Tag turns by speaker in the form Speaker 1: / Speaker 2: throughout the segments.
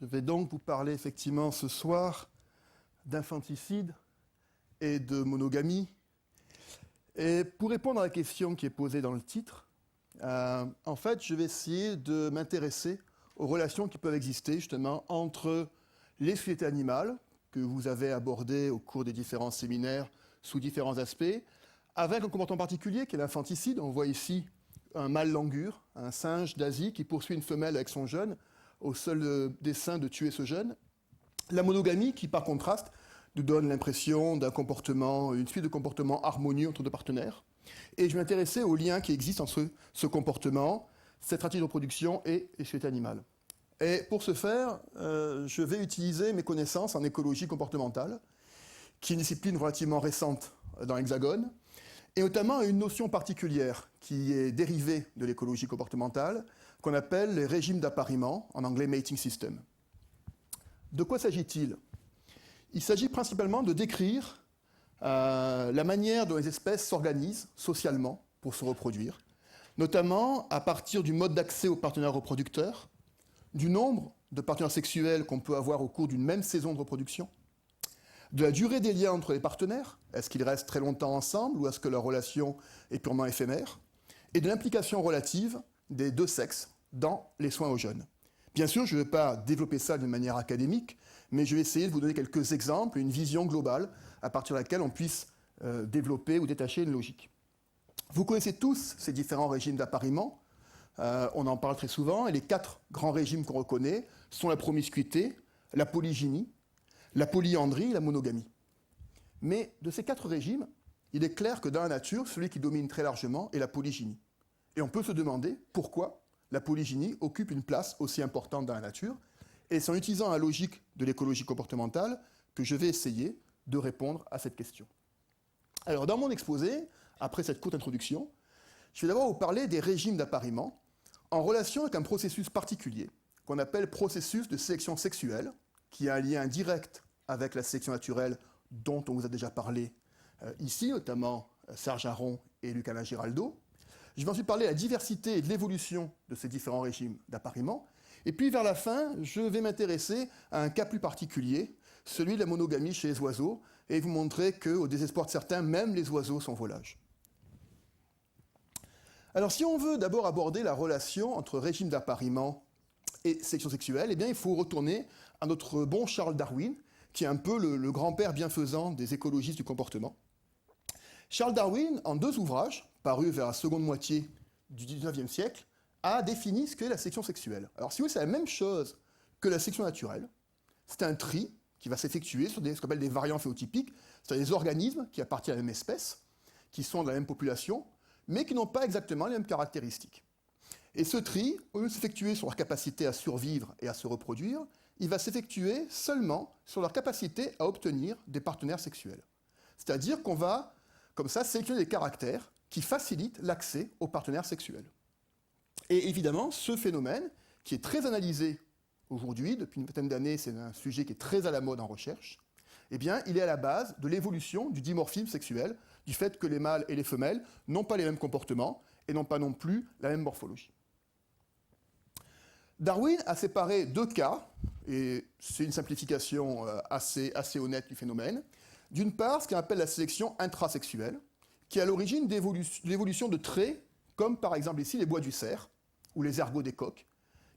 Speaker 1: Je vais donc vous parler effectivement ce soir d'infanticide et de monogamie. Et pour répondre à la question qui est posée dans le titre, en fait, je vais essayer de m'intéresser aux relations qui peuvent exister justement entre les sociétés animales, que vous avez abordées au cours des différents séminaires sous différents aspects, avec un comportement particulier qui est l'infanticide. On voit ici un mâle langur, un singe d'Asie qui poursuit une femelle avec son jeune, au seul dessein de tuer ce jeune. La monogamie qui, par contraste, nous donne l'impression d'un comportement, une suite de comportements harmonieux entre deux partenaires. Et je vais m'intéresser aux liens qui existent entre ce comportement, cette stratégie de reproduction et les sociétés animales. Et pour ce faire, je vais utiliser mes connaissances en écologie comportementale, qui est une discipline relativement récente dans l'Hexagone, et notamment une notion particulière qui est dérivée de l'écologie comportementale, qu'on appelle les régimes d'appariement, en anglais mating system. De quoi s'agit-il ? Il s'agit principalement de décrire la manière dont les espèces s'organisent socialement pour se reproduire, notamment à partir du mode d'accès aux partenaires reproducteurs, du nombre de partenaires sexuels qu'on peut avoir au cours d'une même saison de reproduction, de la durée des liens entre les partenaires, est-ce qu'ils restent très longtemps ensemble ou est-ce que leur relation est purement éphémère, et de l'implication relative des deux sexes dans les soins aux jeunes. Bien sûr, je ne vais pas développer ça de manière académique, mais je vais essayer de vous donner quelques exemples, une vision globale à partir de laquelle on puisse développer ou détacher une logique. Vous connaissez tous ces différents régimes d'appariement, on en parle très souvent, et les 4 grands régimes qu'on reconnaît sont la promiscuité, la polygynie, la polyandrie et la monogamie. Mais de ces 4 régimes, il est clair que dans la nature, celui qui domine très largement est la polygynie. Et on peut se demander pourquoi la polygynie occupe une place aussi importante dans la nature. Et c'est en utilisant la logique de l'écologie comportementale que je vais essayer de répondre à cette question. Alors, dans mon exposé, après cette courte introduction, je vais d'abord vous parler des régimes d'appariement en relation avec un processus particulier qu'on appelle processus de sélection sexuelle, qui a un lien direct avec la sélection naturelle dont on vous a déjà parlé ici, notamment Serge Aron et Lucana Giraldo. Je vais ensuite parler de la diversité et de l'évolution de ces différents régimes d'appariement. Et puis, vers la fin, je vais m'intéresser à un cas plus particulier, celui de la monogamie chez les oiseaux, et vous montrer qu'au désespoir de certains, même les oiseaux sont volages. Alors, si on veut d'abord aborder la relation entre régime d'appariement et sélection sexuelle, eh bien, il faut retourner à notre bon Charles Darwin, qui est un peu le grand-père bienfaisant des écologistes du comportement. Charles Darwin, en 2 ouvrages, parus vers la seconde moitié du XIXe siècle, a défini ce qu'est la sélection sexuelle. Alors, si vous voulez, c'est la même chose que la sélection naturelle. C'est un tri qui va s'effectuer sur ce qu'on appelle des variants phénotypiques, c'est-à-dire des organismes qui appartiennent à la même espèce, qui sont de la même population, mais qui n'ont pas exactement les mêmes caractéristiques. Et ce tri, au lieu de s'effectuer sur leur capacité à survivre et à se reproduire, il va s'effectuer seulement sur leur capacité à obtenir des partenaires sexuels. C'est-à-dire qu'on va, comme ça, sélectionner des caractères qui facilitent l'accès aux partenaires sexuels. Et évidemment, ce phénomène, qui est très analysé aujourd'hui, depuis une vingtaine d'années, c'est un sujet qui est très à la mode en recherche, eh bien, il est à la base de l'évolution du dimorphisme sexuel, du fait que les mâles et les femelles n'ont pas les mêmes comportements et n'ont pas non plus la même morphologie. Darwin a séparé 2 cas, et c'est une simplification assez honnête du phénomène. D'une part, ce qu'on appelle la sélection intrasexuelle, qui est à l'origine de l'évolution de traits, comme par exemple ici les bois du cerf, ou les ergots des coqs,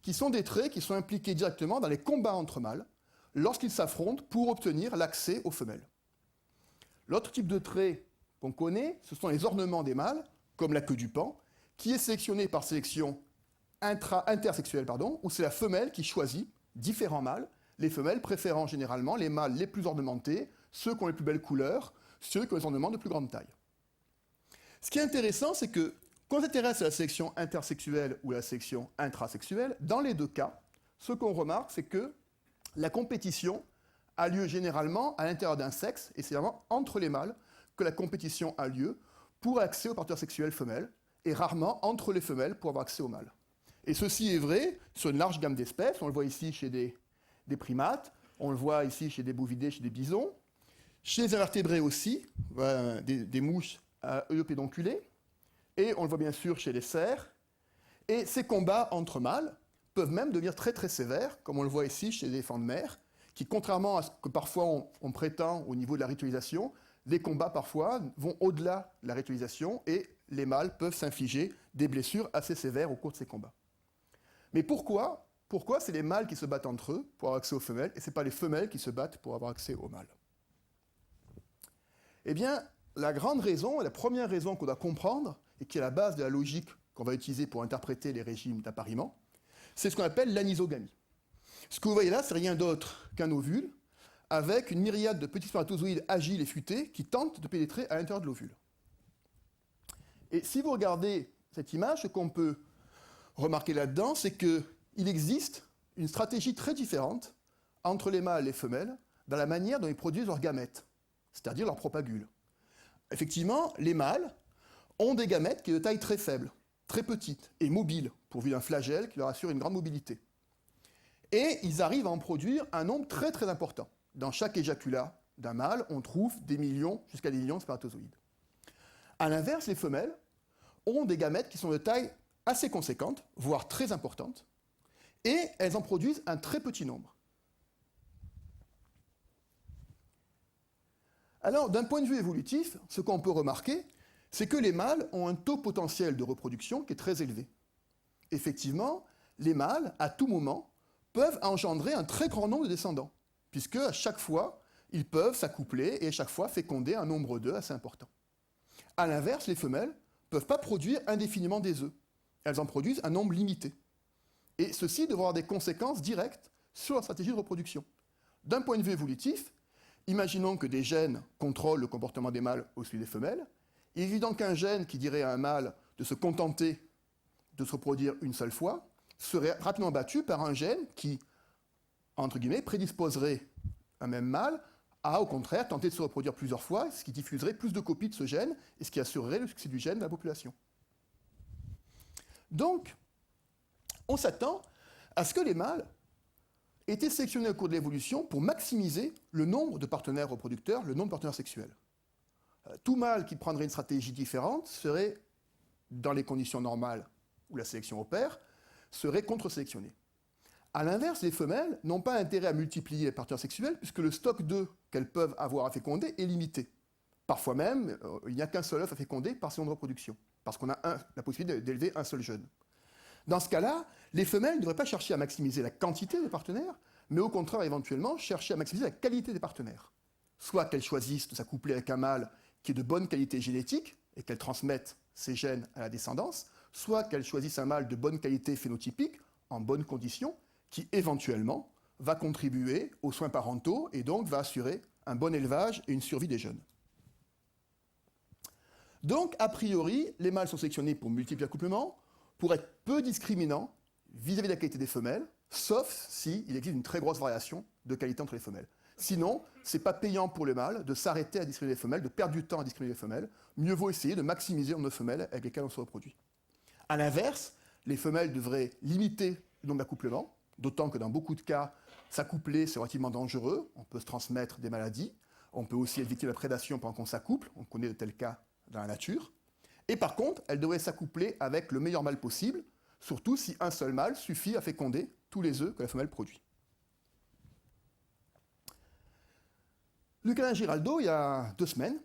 Speaker 1: qui sont des traits qui sont impliqués directement dans les combats entre mâles, lorsqu'ils s'affrontent pour obtenir l'accès aux femelles. L'autre type de trait qu'on connaît, ce sont les ornements des mâles, comme la queue du paon, qui est sélectionné par sélection intersexuelle, où c'est la femelle qui choisit différents mâles, les femelles préférant généralement les mâles les plus ornementés, ceux qui ont les plus belles couleurs, ceux qui ont les ornements de plus grande taille. Ce qui est intéressant, c'est que quand on s'intéresse à la sélection intersexuelle ou à la sélection intrasexuelle, dans les 2 cas, ce qu'on remarque, c'est que la compétition a lieu généralement à l'intérieur d'un sexe, et c'est vraiment entre les mâles que la compétition a lieu pour accès aux partenaires sexuels femelles, et rarement entre les femelles pour avoir accès aux mâles. Et ceci est vrai sur une large gamme d'espèces. On le voit ici chez des primates, on le voit ici chez des bovidés, chez des bisons, chez les invertébrés aussi, des mouches à œilleux pédonculés, et on le voit bien sûr chez les cerfs. Et ces combats entre mâles peuvent même devenir très très sévères, comme on le voit ici chez les éléphants de mer, qui, contrairement à ce que parfois on prétend au niveau de la ritualisation, les combats parfois vont au-delà de la ritualisation et les mâles peuvent s'infliger des blessures assez sévères au cours de ces combats. Mais pourquoi c'est les mâles qui se battent entre eux pour avoir accès aux femelles et ce n'est pas les femelles qui se battent pour avoir accès aux mâles? Eh bien, la grande raison, la première raison qu'on doit comprendre, et qui est la base de la logique qu'on va utiliser pour interpréter les régimes d'appariement, c'est ce qu'on appelle l'anisogamie. Ce que vous voyez là, c'est rien d'autre qu'un ovule avec une myriade de petits spermatozoïdes agiles et futés qui tentent de pénétrer à l'intérieur de l'ovule. Et si vous regardez cette image, ce qu'on peut remarquer là-dedans, c'est qu'il existe une stratégie très différente entre les mâles et les femelles dans la manière dont ils produisent leurs gamètes, c'est-à-dire leurs propagules. Effectivement, les mâles ont des gamètes qui sont de taille très faible, très petites et mobiles, pourvues d'un flagelle qui leur assure une grande mobilité. Et ils arrivent à en produire un nombre très très important. Dans chaque éjaculat d'un mâle, on trouve des millions, jusqu'à des millions de spermatozoïdes. A l'inverse, les femelles ont des gamètes qui sont de taille assez conséquente, voire très importante, et elles en produisent un très petit nombre. Alors, d'un point de vue évolutif, ce qu'on peut remarquer, c'est que les mâles ont un taux potentiel de reproduction qui est très élevé. Effectivement, les mâles, à tout moment, peuvent engendrer un très grand nombre de descendants, puisque à chaque fois, ils peuvent s'accoupler et à chaque fois féconder un nombre d'œufs assez important. A l'inverse, les femelles ne peuvent pas produire indéfiniment des œufs. Elles en produisent un nombre limité. Et ceci devrait avoir des conséquences directes sur la stratégie de reproduction. D'un point de vue évolutif, imaginons que des gènes contrôlent le comportement des mâles au celui des femelles. Il est évident qu'un gène qui dirait à un mâle de se contenter de se reproduire une seule fois serait rapidement battu par un gène qui, entre guillemets, prédisposerait un même mâle à, au contraire, tenter de se reproduire plusieurs fois, ce qui diffuserait plus de copies de ce gène et ce qui assurerait le succès du gène dans la population. Donc, on s'attend à ce que les mâles aient été sélectionnés au cours de l'évolution pour maximiser le nombre de partenaires reproducteurs, le nombre de partenaires sexuels. Tout mâle qui prendrait une stratégie différente serait, dans les conditions normales où la sélection opère, serait contre-sélectionné. A l'inverse, les femelles n'ont pas intérêt à multiplier les partenaires sexuels puisque le stock d'œufs qu'elles peuvent avoir à féconder est limité. Parfois même, il n'y a qu'un seul œuf à féconder par seconde de reproduction, parce qu'on a la possibilité d'élever un seul jeune. Dans ce cas-là, les femelles ne devraient pas chercher à maximiser la quantité des partenaires, mais au contraire, éventuellement, chercher à maximiser la qualité des partenaires. Soit qu'elles choisissent de s'accoupler avec un mâle qui est de bonne qualité génétique et qu'elles transmettent ces gènes à la descendance, soit qu'elles choisissent un mâle de bonne qualité phénotypique, en bonnes conditions, qui éventuellement va contribuer aux soins parentaux et donc va assurer un bon élevage et une survie des jeunes. Donc, a priori, les mâles sont sélectionnés pour multiplier l'accouplement, pour être peu discriminants vis-à-vis de la qualité des femelles, sauf s'il existe une très grosse variation de qualité entre les femelles. Sinon, ce n'est pas payant pour les mâles de s'arrêter à discriminer les femelles, de perdre du temps à discriminer les femelles. Mieux vaut essayer de maximiser le nombre de femelles avec lesquelles on se reproduit. A l'inverse, les femelles devraient limiter le nombre d'accouplements, d'autant que dans beaucoup de cas, s'accoupler, c'est relativement dangereux. On peut se transmettre des maladies. On peut aussi être victime de la prédation pendant qu'on s'accouple. On connaît de tels cas dans la nature. Et par contre, elles devraient s'accoupler avec le meilleur mâle possible, surtout si un seul mâle suffit à féconder tous les œufs que la femelle produit. Luca Giraldo, il y a 2 semaines,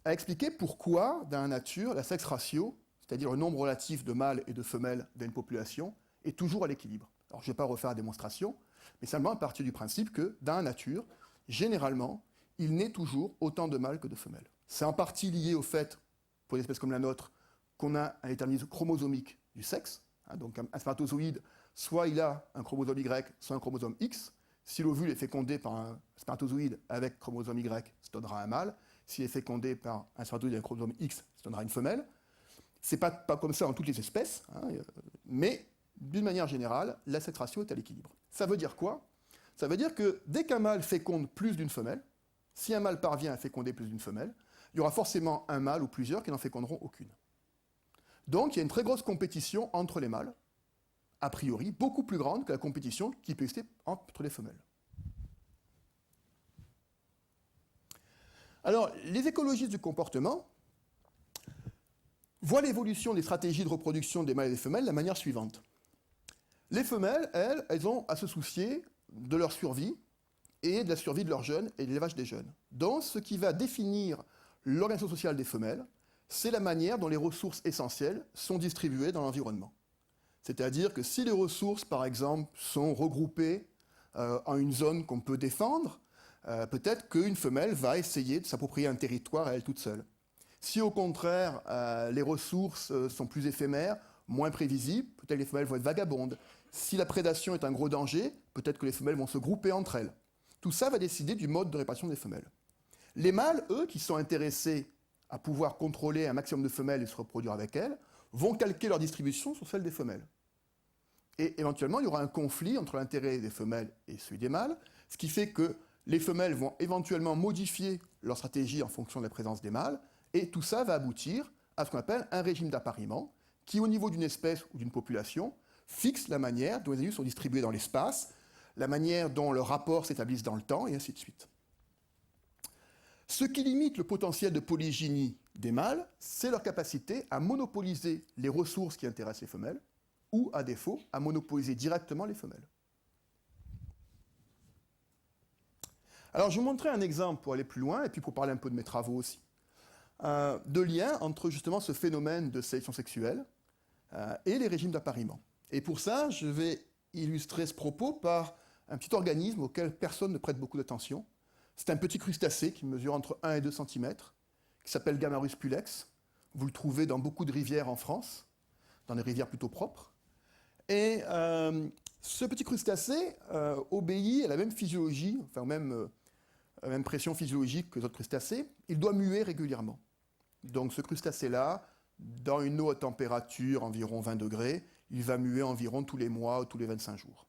Speaker 1: a expliqué pourquoi, dans la nature, la sex ratio, c'est-à-dire le nombre relatif de mâles et de femelles dans une population, est toujours à l'équilibre. Alors, je ne vais pas refaire la démonstration, mais simplement à partir du principe que, dans la nature, généralement, il naît toujours autant de mâles que de femelles. C'est en partie lié au fait, pour une espèce comme la nôtre, qu'on a un déterminisme chromosomique du sexe. Donc un spermatozoïde, soit il a un chromosome Y, soit un chromosome X. Si l'ovule est fécondé par un spermatozoïde avec chromosome Y, ça donnera un mâle. S'il est fécondé par un spermatozoïde avec chromosome X, ça donnera une femelle. Ce n'est pas comme ça dans toutes les espèces, mais d'une manière générale, la sex ratio est à l'équilibre. Ça veut dire quoi? Ça veut dire que dès qu'un mâle féconde plus d'une femelle, si un mâle parvient à féconder plus d'une femelle, il y aura forcément un mâle ou plusieurs qui n'en féconderont aucune. Donc il y a une très grosse compétition entre les mâles, a priori beaucoup plus grande que la compétition qui peut exister entre les femelles. Alors, les écologistes du comportement voient l'évolution des stratégies de reproduction des mâles et des femelles de la manière suivante. Les femelles, elles ont à se soucier de leur survie et de la survie de leurs jeunes et de l'élevage des jeunes. Donc, ce qui va définir l'organisation sociale des femelles, c'est la manière dont les ressources essentielles sont distribuées dans l'environnement. C'est-à-dire que si les ressources, par exemple, sont regroupées en une zone qu'on peut défendre, peut-être qu'une femelle va essayer de s'approprier un territoire à elle toute seule. Si au contraire, les ressources sont plus éphémères, moins prévisibles, peut-être que les femelles vont être vagabondes. Si la prédation est un gros danger, peut-être que les femelles vont se grouper entre elles. Tout ça va décider du mode de répartition des femelles. Les mâles, eux, qui sont intéressés à pouvoir contrôler un maximum de femelles et se reproduire avec elles, vont calquer leur distribution sur celle des femelles. Et éventuellement, il y aura un conflit entre l'intérêt des femelles et celui des mâles, ce qui fait que les femelles vont éventuellement modifier leur stratégie en fonction de la présence des mâles, et tout ça va aboutir à ce qu'on appelle un régime d'appariement, qui, au niveau d'une espèce ou d'une population, fixe la manière dont les individus sont distribués dans l'espace, la manière dont leurs rapports s'établissent dans le temps, et ainsi de suite. Ce qui limite le potentiel de polygynie des mâles, c'est leur capacité à monopoliser les ressources qui intéressent les femelles, ou, à défaut, à monopoliser directement les femelles. Alors, je vais vous montrer un exemple pour aller plus loin, et puis pour parler un peu de mes travaux aussi, de lien entre justement ce phénomène de sélection sexuelle et les régimes d'appariement. Et pour ça, je vais illustrer ce propos par un petit organisme auquel personne ne prête beaucoup d'attention. C'est un petit crustacé qui mesure entre 1 et 2 cm, qui s'appelle Gammarus pulex. Vous le trouvez dans beaucoup de rivières en France, dans des rivières plutôt propres. Et ce petit crustacé obéit à la même physiologie, enfin la même pression physiologique que les autres crustacés. Il doit muer régulièrement. Donc ce crustacé-là, dans une eau à température environ 20 degrés, il va muer environ tous les mois ou tous les 25 jours.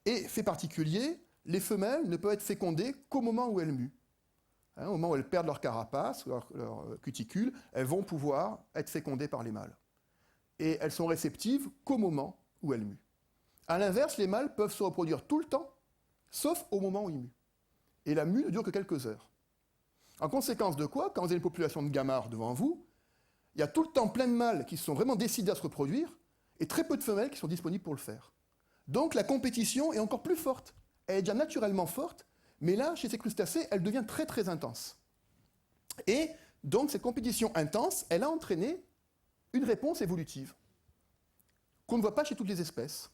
Speaker 1: Et fait particulier, les femelles ne peuvent être fécondées qu'au moment où elles muent. Au moment où elles perdent leur carapace, leur cuticule, elles vont pouvoir être fécondées par les mâles. Et elles sont réceptives qu'au moment où elles muent. A l'inverse, les mâles peuvent se reproduire tout le temps, sauf au moment où ils muent. Et la mue ne dure que quelques heures. En conséquence de quoi, quand vous avez une population de gamards devant vous, il y a tout le temps plein de mâles qui sont vraiment décidés à se reproduire, et très peu de femelles qui sont disponibles pour le faire. Donc la compétition est encore plus forte. Elle est déjà naturellement forte, mais là, chez ces crustacés, elle devient très très intense. Et donc cette compétition intense, elle a entraîné une réponse évolutive qu'on ne voit pas chez toutes les espèces.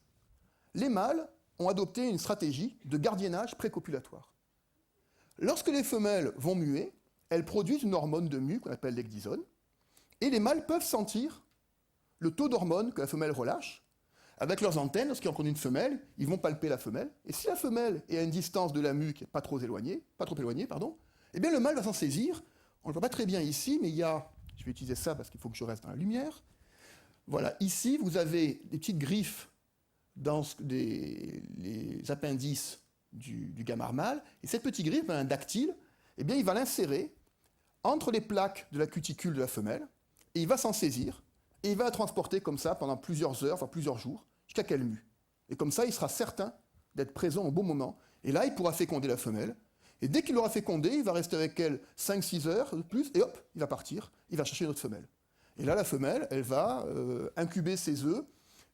Speaker 1: Les mâles ont adopté une stratégie de gardiennage précopulatoire. Lorsque les femelles vont muer, elles produisent une hormone de mue qu'on appelle l'ecdysone, et les mâles peuvent sentir le taux d'hormone que la femelle relâche. Avec leurs antennes, lorsqu'ils rencontrent une femelle, ils vont palper la femelle, et si la femelle est à une distance de la mue qui n'est pas trop éloignée, eh bien le mâle va s'en saisir. On ne le voit pas très bien ici, mais il y a, je vais utiliser ça parce qu'il faut que je reste dans la lumière. Voilà, ici vous avez des petites griffes dans les appendices du gamard mâle, et cette petite griffe, un dactyle, eh bien il va l'insérer entre les plaques de la cuticule de la femelle, et il va s'en saisir, et il va la transporter comme ça pendant plusieurs heures, voire plusieurs jours, jusqu'à qu'elle mue. Et comme ça, il sera certain d'être présent au bon moment, et là, il pourra féconder la femelle, et dès qu'il l'aura fécondée, il va rester avec elle 5-6 heures de plus, et hop, il va partir, il va chercher une autre femelle. Et là, la femelle, elle va incuber ses œufs,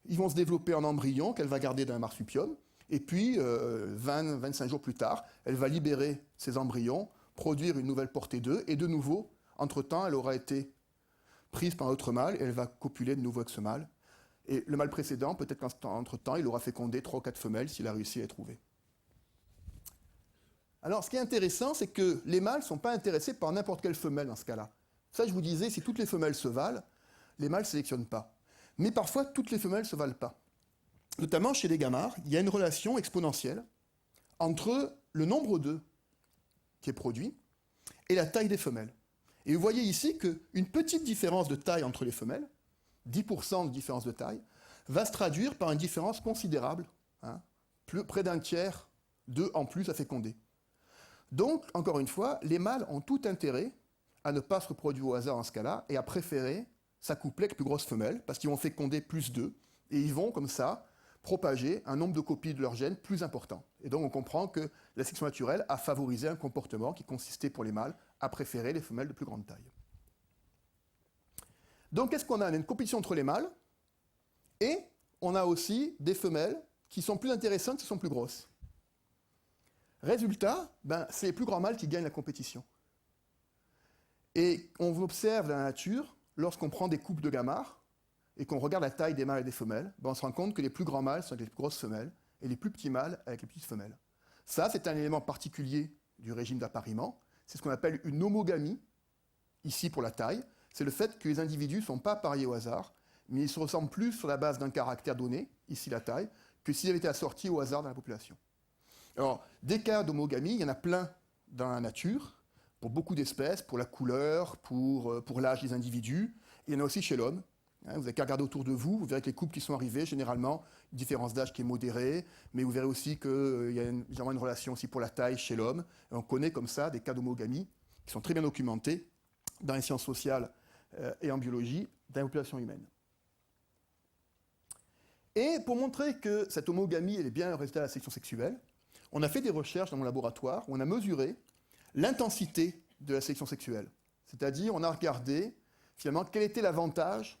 Speaker 1: ils vont se développer en embryon qu'elle va garder dans un marsupium, et puis 20-25 jours plus tard, elle va libérer ses embryons, produire une nouvelle portée d'œufs, et de nouveau, entre-temps, elle aura été prise par un autre mâle, et elle va copuler de nouveau avec ce mâle. Et le mâle précédent, peut-être qu'entre-temps, il aura fécondé 3 ou 4 femelles s'il a réussi à les trouver. Alors, ce qui est intéressant, c'est que les mâles ne sont pas intéressés par n'importe quelle femelle dans ce cas-là. Ça, je vous disais, si toutes les femelles se valent, les mâles ne sélectionnent pas. Mais parfois, toutes les femelles ne se valent pas. Notamment chez les gamards, il y a une relation exponentielle entre le nombre d'œufs qui est produit et la taille des femelles. Et vous voyez ici qu'une petite différence de taille entre les femelles, 10% de différence de taille, va se traduire par une différence considérable, près d'un tiers d'œufs en plus à féconder. Donc, encore une fois, les mâles ont tout intérêt à ne pas se reproduire au hasard en ce cas-là et à préférer s'accoupler avec plus grosses femelles parce qu'ils vont féconder plus d'œufs et ils vont, comme ça, propager un nombre de copies de leurs gènes plus important. Et donc, on comprend que la sélection naturelle a favorisé un comportement qui consistait pour les mâles à préférer les femelles de plus grande taille. Donc, qu'est-ce qu'on a? On a une compétition entre les mâles et on a aussi des femelles qui sont plus intéressantes, qui sont plus grosses. Résultat, c'est les plus grands mâles qui gagnent la compétition. Et on observe dans la nature, lorsqu'on prend des couples de gamards et qu'on regarde la taille des mâles et des femelles, on se rend compte que les plus grands mâles sont avec les plus grosses femelles et les plus petits mâles avec les petites femelles. Ça, c'est un élément particulier du régime d'appariement. C'est ce qu'on appelle une homogamie, ici pour la taille. C'est le fait que les individus ne sont pas appariés au hasard, mais ils se ressemblent plus sur la base d'un caractère donné, ici la taille, que s'ils avaient été assortis au hasard dans la population. Alors, des cas d'homogamie, il y en a plein dans la nature, pour beaucoup d'espèces, pour la couleur, pour l'âge des individus. Il y en a aussi chez l'homme. Vous n'avez qu'à regarder autour de vous, vous verrez que les couples qui sont arrivés, généralement, une différence d'âge qui est modérée, mais vous verrez aussi qu'il y a généralement une relation aussi pour la taille chez l'homme. Et on connaît comme ça des cas d'homogamie qui sont très bien documentés dans les sciences sociales et en biologie dans la population humaine. Et pour montrer que cette homogamie est bien le résultat de la sélection sexuelle, on a fait des recherches dans mon laboratoire où on a mesuré l'intensité de la sélection sexuelle. C'est-à-dire, on a regardé finalement quel était l'avantage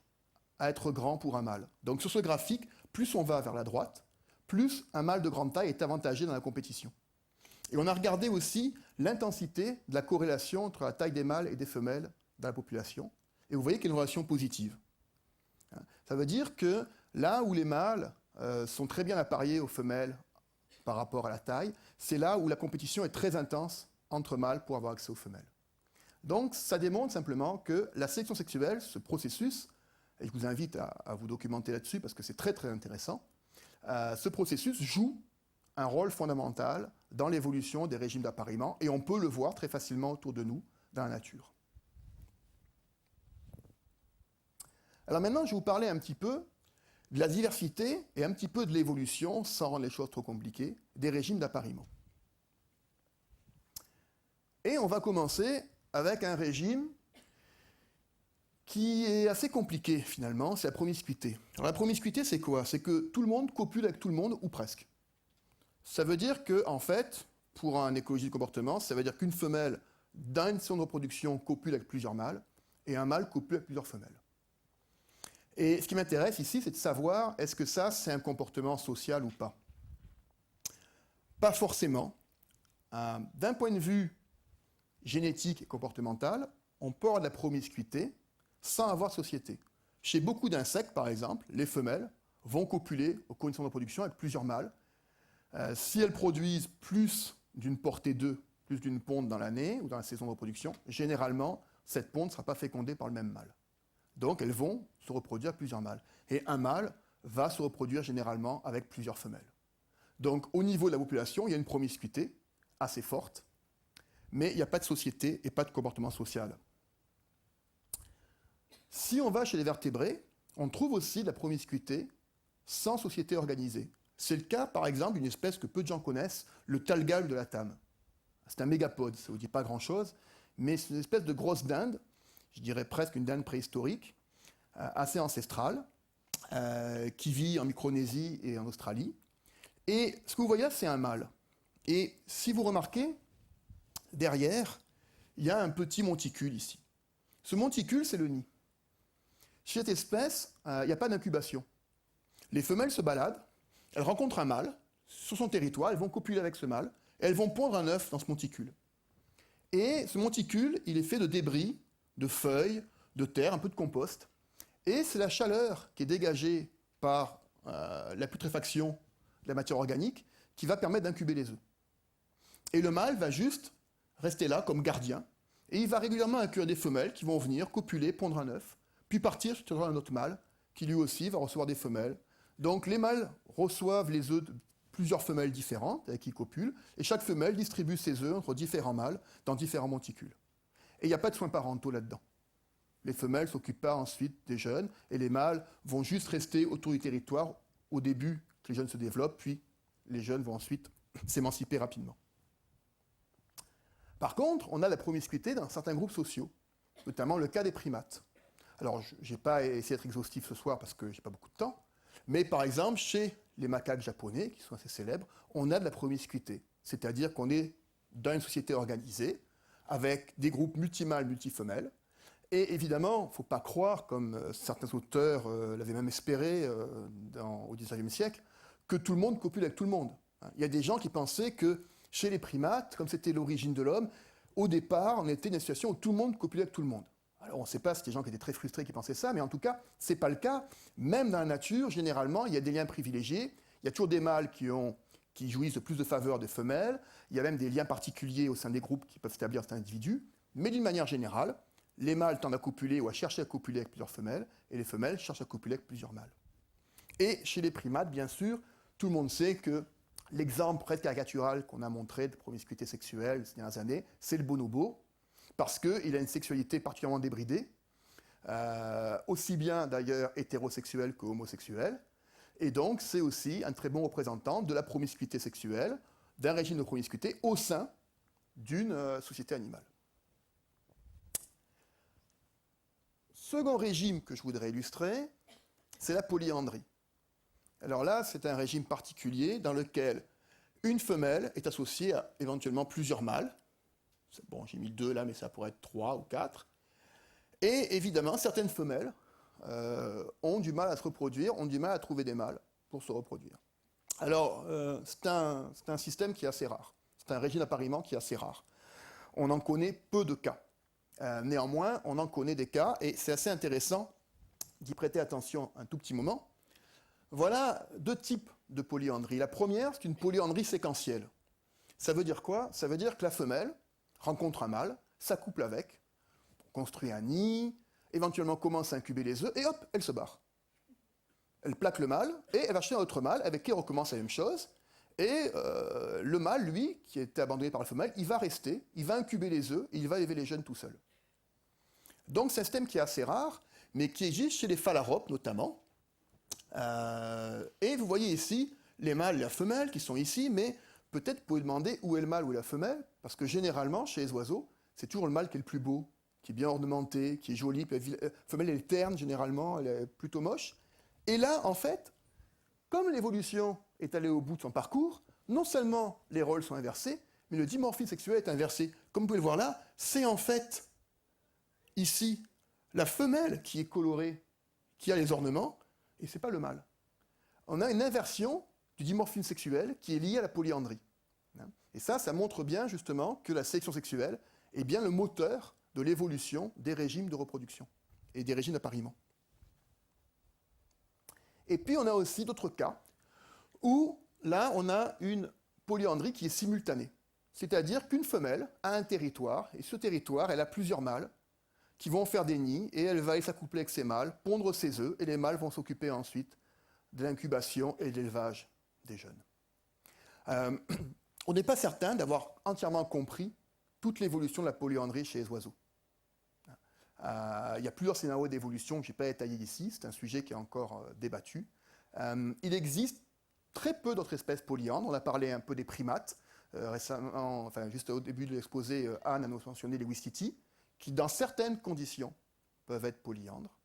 Speaker 1: à être grand pour un mâle. Donc sur ce graphique, plus on va vers la droite, plus un mâle de grande taille est avantagé dans la compétition. Et on a regardé aussi l'intensité de la corrélation entre la taille des mâles et des femelles dans la population. Et vous voyez qu'il y a une relation positive. Ça veut dire que là où les mâles sont très bien appariés aux femelles par rapport à la taille, c'est là où la compétition est très intense entre mâles pour avoir accès aux femelles. Donc ça démontre simplement que la sélection sexuelle, ce processus, et je vous invite à vous documenter là-dessus parce que c'est très très intéressant, ce processus joue un rôle fondamental dans l'évolution des régimes d'appariement et on peut le voir très facilement autour de nous dans la nature. Alors maintenant, je vais vous parler un petit peu de la diversité et un petit peu de l'évolution, sans rendre les choses trop compliquées, des régimes d'appariement. Et on va commencer avec un régime qui est assez compliqué finalement, c'est la promiscuité. Alors la promiscuité, c'est quoi? C'est que tout le monde copule avec tout le monde, ou presque. Ça veut dire que, en fait, pour un écologie du comportement, ça veut dire qu'une femelle, dans une saison de reproduction, copule avec plusieurs mâles, et un mâle copule avec plusieurs femelles. Et ce qui m'intéresse ici, c'est de savoir, est-ce que ça, c'est un comportement social ou pas? Pas forcément. D'un point de vue génétique et comportemental, on peut avoir de la promiscuité sans avoir de société. Chez beaucoup d'insectes, par exemple, les femelles vont copuler aux conditions de reproduction avec plusieurs mâles. Si elles produisent plus d'une portée d'œufs, plus d'une ponte dans l'année ou dans la saison de reproduction, généralement, cette ponte ne sera pas fécondée par le même mâle. Donc, elles vont se reproduire avec plusieurs mâles. Et un mâle va se reproduire généralement avec plusieurs femelles. Donc, au niveau de la population, il y a une promiscuité assez forte, mais il n'y a pas de société et pas de comportement social. Si on va chez les vertébrés, on trouve aussi de la promiscuité sans société organisée. C'est le cas, par exemple, d'une espèce que peu de gens connaissent, le talgal de Latam. C'est un mégapode, ça ne vous dit pas grand-chose, mais c'est une espèce de grosse dinde, je dirais presque une dinde préhistorique, assez ancestrale, qui vit en Micronésie et en Australie. Et ce que vous voyez là, c'est un mâle. Et si vous remarquez, derrière, il y a un petit monticule ici. Ce monticule, c'est le nid. Chez cette espèce, il n'y a pas d'incubation. Les femelles se baladent, elles rencontrent un mâle sur son territoire, elles vont copuler avec ce mâle, et elles vont pondre un œuf dans ce monticule. Et ce monticule, il est fait de débris, de feuilles, de terre, un peu de compost. Et c'est la chaleur qui est dégagée par la putréfaction de la matière organique qui va permettre d'incuber les œufs. Et le mâle va juste rester là comme gardien, et il va régulièrement accueillir des femelles qui vont venir copuler, pondre un œuf, puis partir sur un autre mâle qui lui aussi va recevoir des femelles. Donc les mâles reçoivent les œufs de plusieurs femelles différentes avec qui ils copulent, et chaque femelle distribue ses œufs entre différents mâles dans différents monticules. Et il n'y a pas de soins parentaux là-dedans. Les femelles ne s'occupent pas ensuite des jeunes, et les mâles vont juste rester autour du territoire au début que les jeunes se développent, puis les jeunes vont ensuite s'émanciper rapidement. Par contre, on a la promiscuité dans certains groupes sociaux, notamment le cas des primates. Alors, je n'ai pas essayé d'être exhaustif ce soir parce que je n'ai pas beaucoup de temps, mais par exemple, chez les macaques japonais, qui sont assez célèbres, on a de la promiscuité, c'est-à-dire qu'on est dans une société organisée, avec des groupes multimâles, multifemelles, Et évidemment, il ne faut pas croire, comme certains auteurs l'avaient même espéré au XIXe siècle, que tout le monde copule avec tout le monde. Il y a des gens qui pensaient que chez les primates, comme c'était l'origine de l'homme, au départ, on était dans une situation où tout le monde copulait avec tout le monde. Alors on ne sait pas si c'était des gens qui étaient très frustrés qui pensaient ça, mais en tout cas, ce n'est pas le cas. Même dans la nature, généralement, il y a des liens privilégiés. Il y a toujours des mâles qui jouissent de plus de faveur des femelles. Il y a même des liens particuliers au sein des groupes qui peuvent s'établir entre individus. Mais d'une manière générale, les mâles tendent à copuler ou à chercher à copuler avec plusieurs femelles, et les femelles cherchent à copuler avec plusieurs mâles. Et chez les primates, bien sûr, tout le monde sait que l'exemple presque caricatural qu'on a montré de promiscuité sexuelle ces dernières années, c'est le bonobo, parce qu'il a une sexualité particulièrement débridée, aussi bien d'ailleurs hétérosexuelle que homosexuelle, et donc c'est aussi un très bon représentant de la promiscuité sexuelle, d'un régime de promiscuité au sein d'une société animale. Second régime que je voudrais illustrer, c'est la polyandrie. Alors là, c'est un régime particulier dans lequel une femelle est associée à éventuellement plusieurs mâles. Bon, j'ai mis 2 là, mais ça pourrait être 3 ou 4. Et évidemment, certaines femelles ont du mal à se reproduire, ont du mal à trouver des mâles pour se reproduire. Alors, c'est un système qui est assez rare. C'est un régime d'appariement qui est assez rare. On en connaît peu de cas. Néanmoins, on en connaît des cas, et c'est assez intéressant d'y prêter attention un tout petit moment. Voilà 2 types de polyandrie. La première, c'est une polyandrie séquentielle. Ça veut dire quoi? Ça veut dire que la femelle rencontre un mâle, s'accouple avec, construit un nid, éventuellement commence à incuber les œufs, et hop, elle se barre. Elle plaque le mâle, et elle va chercher un autre mâle avec qui elle recommence la même chose. Et le mâle, lui, qui était abandonné par la femelle, il va rester, il va incuber les œufs, et il va élever les jeunes tout seul. Donc c'est un système qui est assez rare, mais qui existe chez les phalaropes notamment. Et vous voyez ici les mâles et la femelle qui sont ici, mais peut-être vous pouvez demander où est le mâle ou la femelle, parce que généralement, chez les oiseaux, c'est toujours le mâle qui est le plus beau, qui est bien ornementé, qui est joli, puis la femelle elle est terne généralement, elle est plutôt moche. Et là, en fait, comme l'évolution est allée au bout de son parcours, non seulement les rôles sont inversés, mais le dimorphisme sexuel est inversé. Comme vous pouvez le voir là, c'est en fait ici la femelle qui est colorée, qui a les ornements, et ce n'est pas le mâle. On a une inversion du dimorphisme sexuel qui est liée à la polyandrie. Et ça montre bien justement que la sélection sexuelle est bien le moteur de l'évolution des régimes de reproduction et des régimes d'appariement. Et puis on a aussi d'autres cas où là on a une polyandrie qui est simultanée. C'est-à-dire qu'une femelle a un territoire, et ce territoire, elle a plusieurs mâles qui vont faire des nids, et elle va aller s'accoupler avec ces mâles, pondre ses œufs, et les mâles vont s'occuper ensuite de l'incubation et de l'élevage des jeunes. On n'est pas certain d'avoir entièrement compris toute l'évolution de la polyandrie chez les oiseaux. Il y a plusieurs scénarios d'évolution que je n'ai pas détaillés ici, c'est un sujet qui est encore débattu. Il existe très peu d'autres espèces polyandres, on a parlé un peu des primates, récemment, enfin juste au début de l'exposé, Anne a mentionné les ouistiti, qui dans certaines conditions peuvent être polyandres,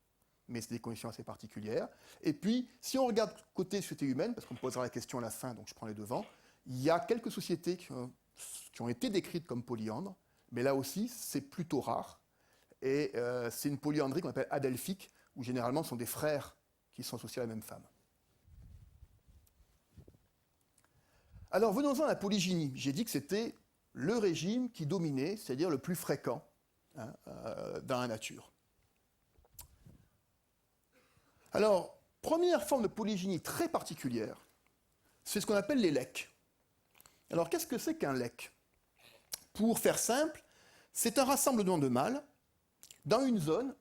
Speaker 1: mais c'est des conditions assez particulières. Et puis, si on regarde côté société humaine, parce qu'on me posera la question à la fin, donc je prends les devants, il y a quelques sociétés qui ont été décrites comme polyandres, mais là aussi, c'est plutôt rare. Et c'est une polyandrie qu'on appelle adelphique, où généralement ce sont des frères qui sont associés à la même femme. Alors, venons-en à la polygynie. J'ai dit que c'était le régime qui dominait, c'est-à-dire le plus fréquent dans la nature. Alors, première forme de polygynie très particulière, c'est ce qu'on appelle les leks. Alors, qu'est-ce que c'est qu'un lek? Pour faire simple, c'est un rassemblement de mâles dans une zone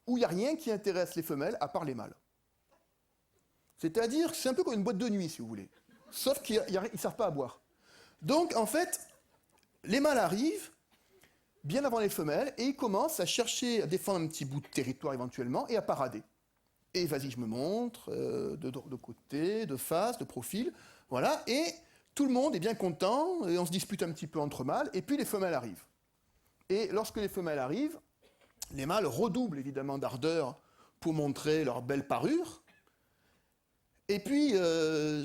Speaker 1: où il n'y a rien qui intéresse les femelles à part les mâles. C'est-à-dire que c'est un peu comme une boîte de nuit, si vous voulez. Sauf qu'ils ne savent pas à boire. Donc, en fait, les mâles arrivent bien avant les femelles et ils commencent à chercher à défendre un petit bout de territoire éventuellement et à parader. Et vas-y, je me montre, de côté, de face, de profil, voilà, et tout le monde est bien content, et on se dispute un petit peu entre mâles, et puis les femelles arrivent. Et lorsque les femelles arrivent, les mâles redoublent évidemment d'ardeur pour montrer leur belle parure. Et puis,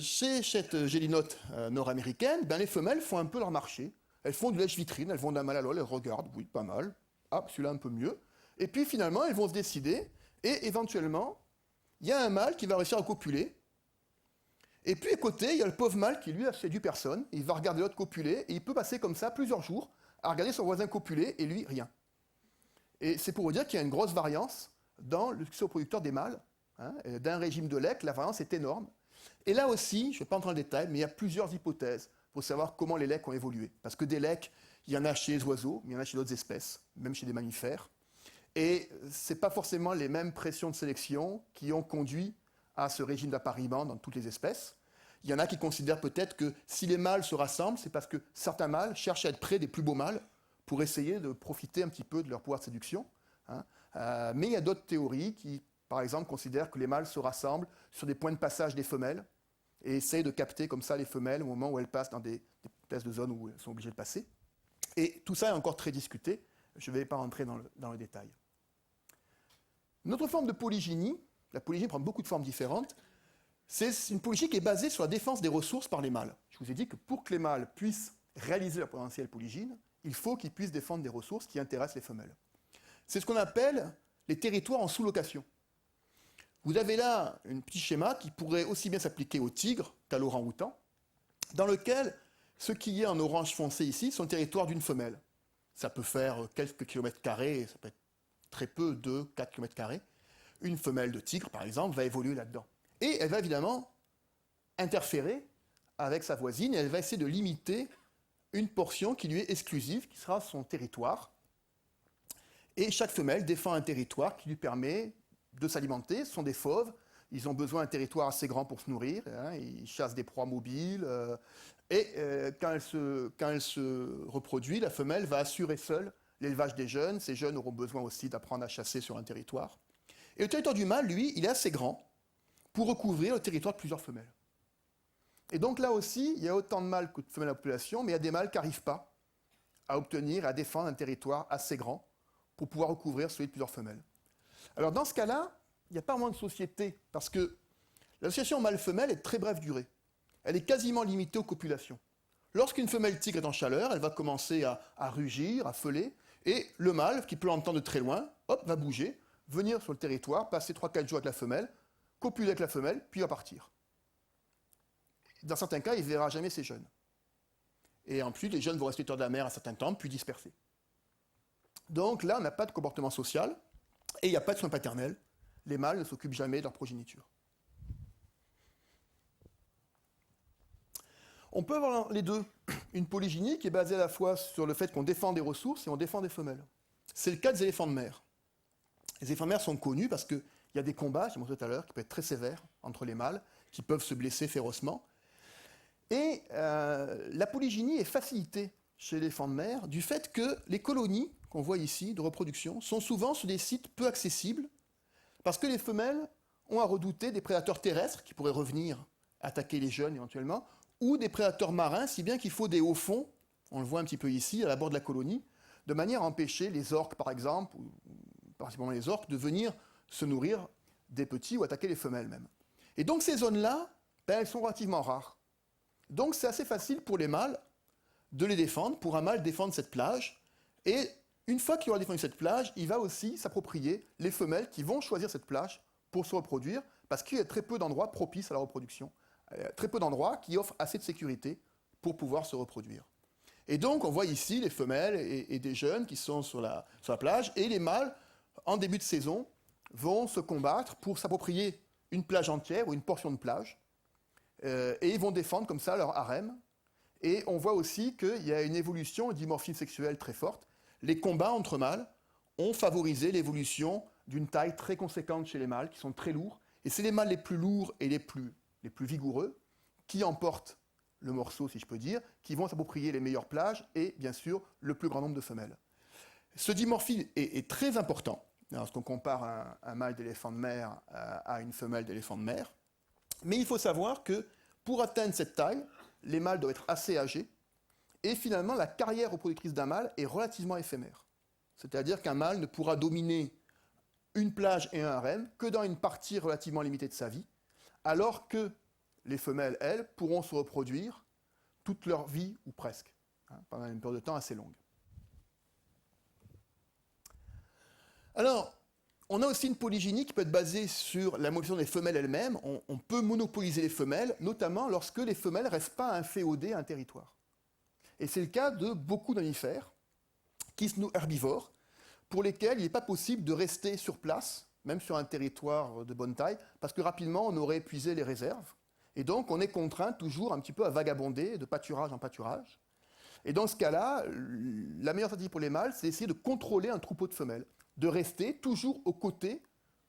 Speaker 1: chez cette gélinote nord-américaine, ben, les femelles font un peu leur marché. Elles font du lèche-vitrine, elles vont d'un mâle à l'autre, elles regardent, oui, pas mal. Ah, celui-là un peu mieux. Et puis finalement, elles vont se décider, et éventuellement, il y a un mâle qui va réussir à copuler. Et puis à côté, il y a le pauvre mâle qui, lui, a séduit personne. Il va regarder l'autre copuler, et il peut passer comme ça plusieurs jours à regarder son voisin copuler, et lui, rien. Et c'est pour vous dire qu'il y a une grosse variance dans le succès reproducteur des mâles. Hein. D'un régime de lait, la variance est énorme. Et là aussi, je ne vais pas entrer dans le détail, mais il y a plusieurs hypothèses pour savoir comment les lecs ont évolué. Parce que des lecs, il y en a chez les oiseaux, mais il y en a chez d'autres espèces, même chez des mammifères. Et ce n'est pas forcément les mêmes pressions de sélection qui ont conduit à ce régime d'appariement dans toutes les espèces. Il y en a qui considèrent peut-être que si les mâles se rassemblent, c'est parce que certains mâles cherchent à être près des plus beaux mâles pour essayer de profiter un petit peu de leur pouvoir de séduction. Hein. Mais il y a d'autres théories qui, par exemple, considèrent que les mâles se rassemblent sur des points de passage des femelles et essayent de capter comme ça les femelles au moment où elles passent dans des espèces de zones où elles sont obligées de passer. Et tout ça est encore très discuté. Je ne vais pas rentrer dans le détail. Une autre forme de polygynie, la polygynie prend beaucoup de formes différentes, c'est une polygynie qui est basée sur la défense des ressources par les mâles. Je vous ai dit que pour que les mâles puissent réaliser leur potentiel polygyne, il faut qu'ils puissent défendre des ressources qui intéressent les femelles. C'est ce qu'on appelle les territoires en sous-location. Vous avez là un petit schéma qui pourrait aussi bien s'appliquer au tigre qu'à l'orang-outan, dans lequel ce qui est en orange foncé ici sont le territoire d'une femelle. Ça peut faire quelques kilomètres carrés, ça peut être très peu, 2-4 kilomètres carrés. Une femelle de tigre, par exemple, va évoluer là-dedans. Et elle va évidemment interférer avec sa voisine et elle va essayer de limiter une portion qui lui est exclusive, qui sera son territoire. Et chaque femelle défend un territoire qui lui permet de s'alimenter. Ce sont des fauves, ils ont besoin d'un territoire assez grand pour se nourrir, hein, ils chassent des proies mobiles. Quand elle se reproduit, la femelle va assurer seule l'élevage des jeunes. Ces jeunes auront besoin aussi d'apprendre à chasser sur un territoire. Et le territoire du mâle, lui, il est assez grand pour recouvrir le territoire de plusieurs femelles. Et donc là aussi, il y a autant de mâles que de femelles à la population, mais il y a des mâles qui n'arrivent pas à obtenir, à défendre un territoire assez grand pour pouvoir recouvrir celui de plusieurs femelles. Alors dans ce cas-là, il n'y a pas vraiment de société, parce que l'association mâle-femelle est de très brève durée. Elle est quasiment limitée aux copulations. Lorsqu'une femelle tigre est en chaleur, elle va commencer à rugir, à feuler, et le mâle, qui peut l'entendre de très loin, hop, va bouger, venir sur le territoire, passer 3-4 jours avec la femelle, copuler avec la femelle, puis va partir. Dans certains cas, il ne verra jamais ses jeunes. Et ensuite, les jeunes vont rester autour de la mère un certain temps, puis disperser. Donc là, on n'a pas de comportement social, et il n'y a pas de soins paternels. Les mâles ne s'occupent jamais de leur progéniture. On peut avoir les deux. Une polygynie qui est basée à la fois sur le fait qu'on défend des ressources et on défend des femelles. C'est le cas des éléphants de mer. Les éléphants de mer sont connus parce qu'il y a des combats, j'ai montré tout à l'heure, qui peuvent être très sévères entre les mâles, qui peuvent se blesser férocement. Et la polygynie est facilitée chez l'éléphant de mer du fait que les colonies qu'on voit ici de reproduction sont souvent sur des sites peu accessibles parce que les femelles ont à redouter des prédateurs terrestres qui pourraient revenir attaquer les jeunes éventuellement, ou des prédateurs marins, si bien qu'il faut des hauts fonds, on le voit un petit peu ici, à la bord de la colonie, de manière à empêcher les orques, par exemple, ou principalement les orques, de venir se nourrir des petits ou attaquer les femelles même. Et donc ces zones-là, elles sont relativement rares. Donc c'est assez facile pour les mâles de les défendre, pour un mâle défendre cette plage, et une fois qu'il aura défendu cette plage, il va aussi s'approprier les femelles qui vont choisir cette plage pour se reproduire, parce qu'il y a très peu d'endroits propices à la reproduction. Très peu d'endroits qui offrent assez de sécurité pour pouvoir se reproduire. Et donc, on voit ici les femelles et des jeunes qui sont sur la plage, et les mâles, en début de saison, vont se combattre pour s'approprier une plage entière ou une portion de plage, et ils vont défendre comme ça leur harem. Et on voit aussi qu'il y a une évolution, une dimorphisme sexuelle très forte. Les combats entre mâles ont favorisé l'évolution d'une taille très conséquente chez les mâles, qui sont très lourds, et c'est les mâles les plus lourds et les plus vigoureux, qui emportent le morceau, si je peux dire, qui vont s'approprier les meilleures plages et, bien sûr, le plus grand nombre de femelles. Ce dimorphisme est très important lorsqu'on compare un mâle d'éléphant de mer à une femelle d'éléphant de mer. Mais il faut savoir que pour atteindre cette taille, les mâles doivent être assez âgés et finalement, la carrière reproductrice d'un mâle est relativement éphémère. C'est-à-dire qu'un mâle ne pourra dominer une plage et un harem que dans une partie relativement limitée de sa vie, alors que les femelles, elles, pourront se reproduire toute leur vie, ou presque, pendant une période de temps assez longue. Alors, on a aussi une polygynie qui peut être basée sur la mobilisation des femelles elles-mêmes. On peut monopoliser les femelles, notamment lorsque les femelles ne restent pas à un féodé, à un territoire. Et c'est le cas de beaucoup de mammifères qui se nourrissent herbivores, pour lesquels il n'est pas possible de rester sur place, même sur un territoire de bonne taille, parce que rapidement on aurait épuisé les réserves. Et donc on est contraint toujours un petit peu à vagabonder de pâturage en pâturage. Et dans ce cas-là, la meilleure stratégie pour les mâles, c'est d'essayer de contrôler un troupeau de femelles, de rester toujours aux côtés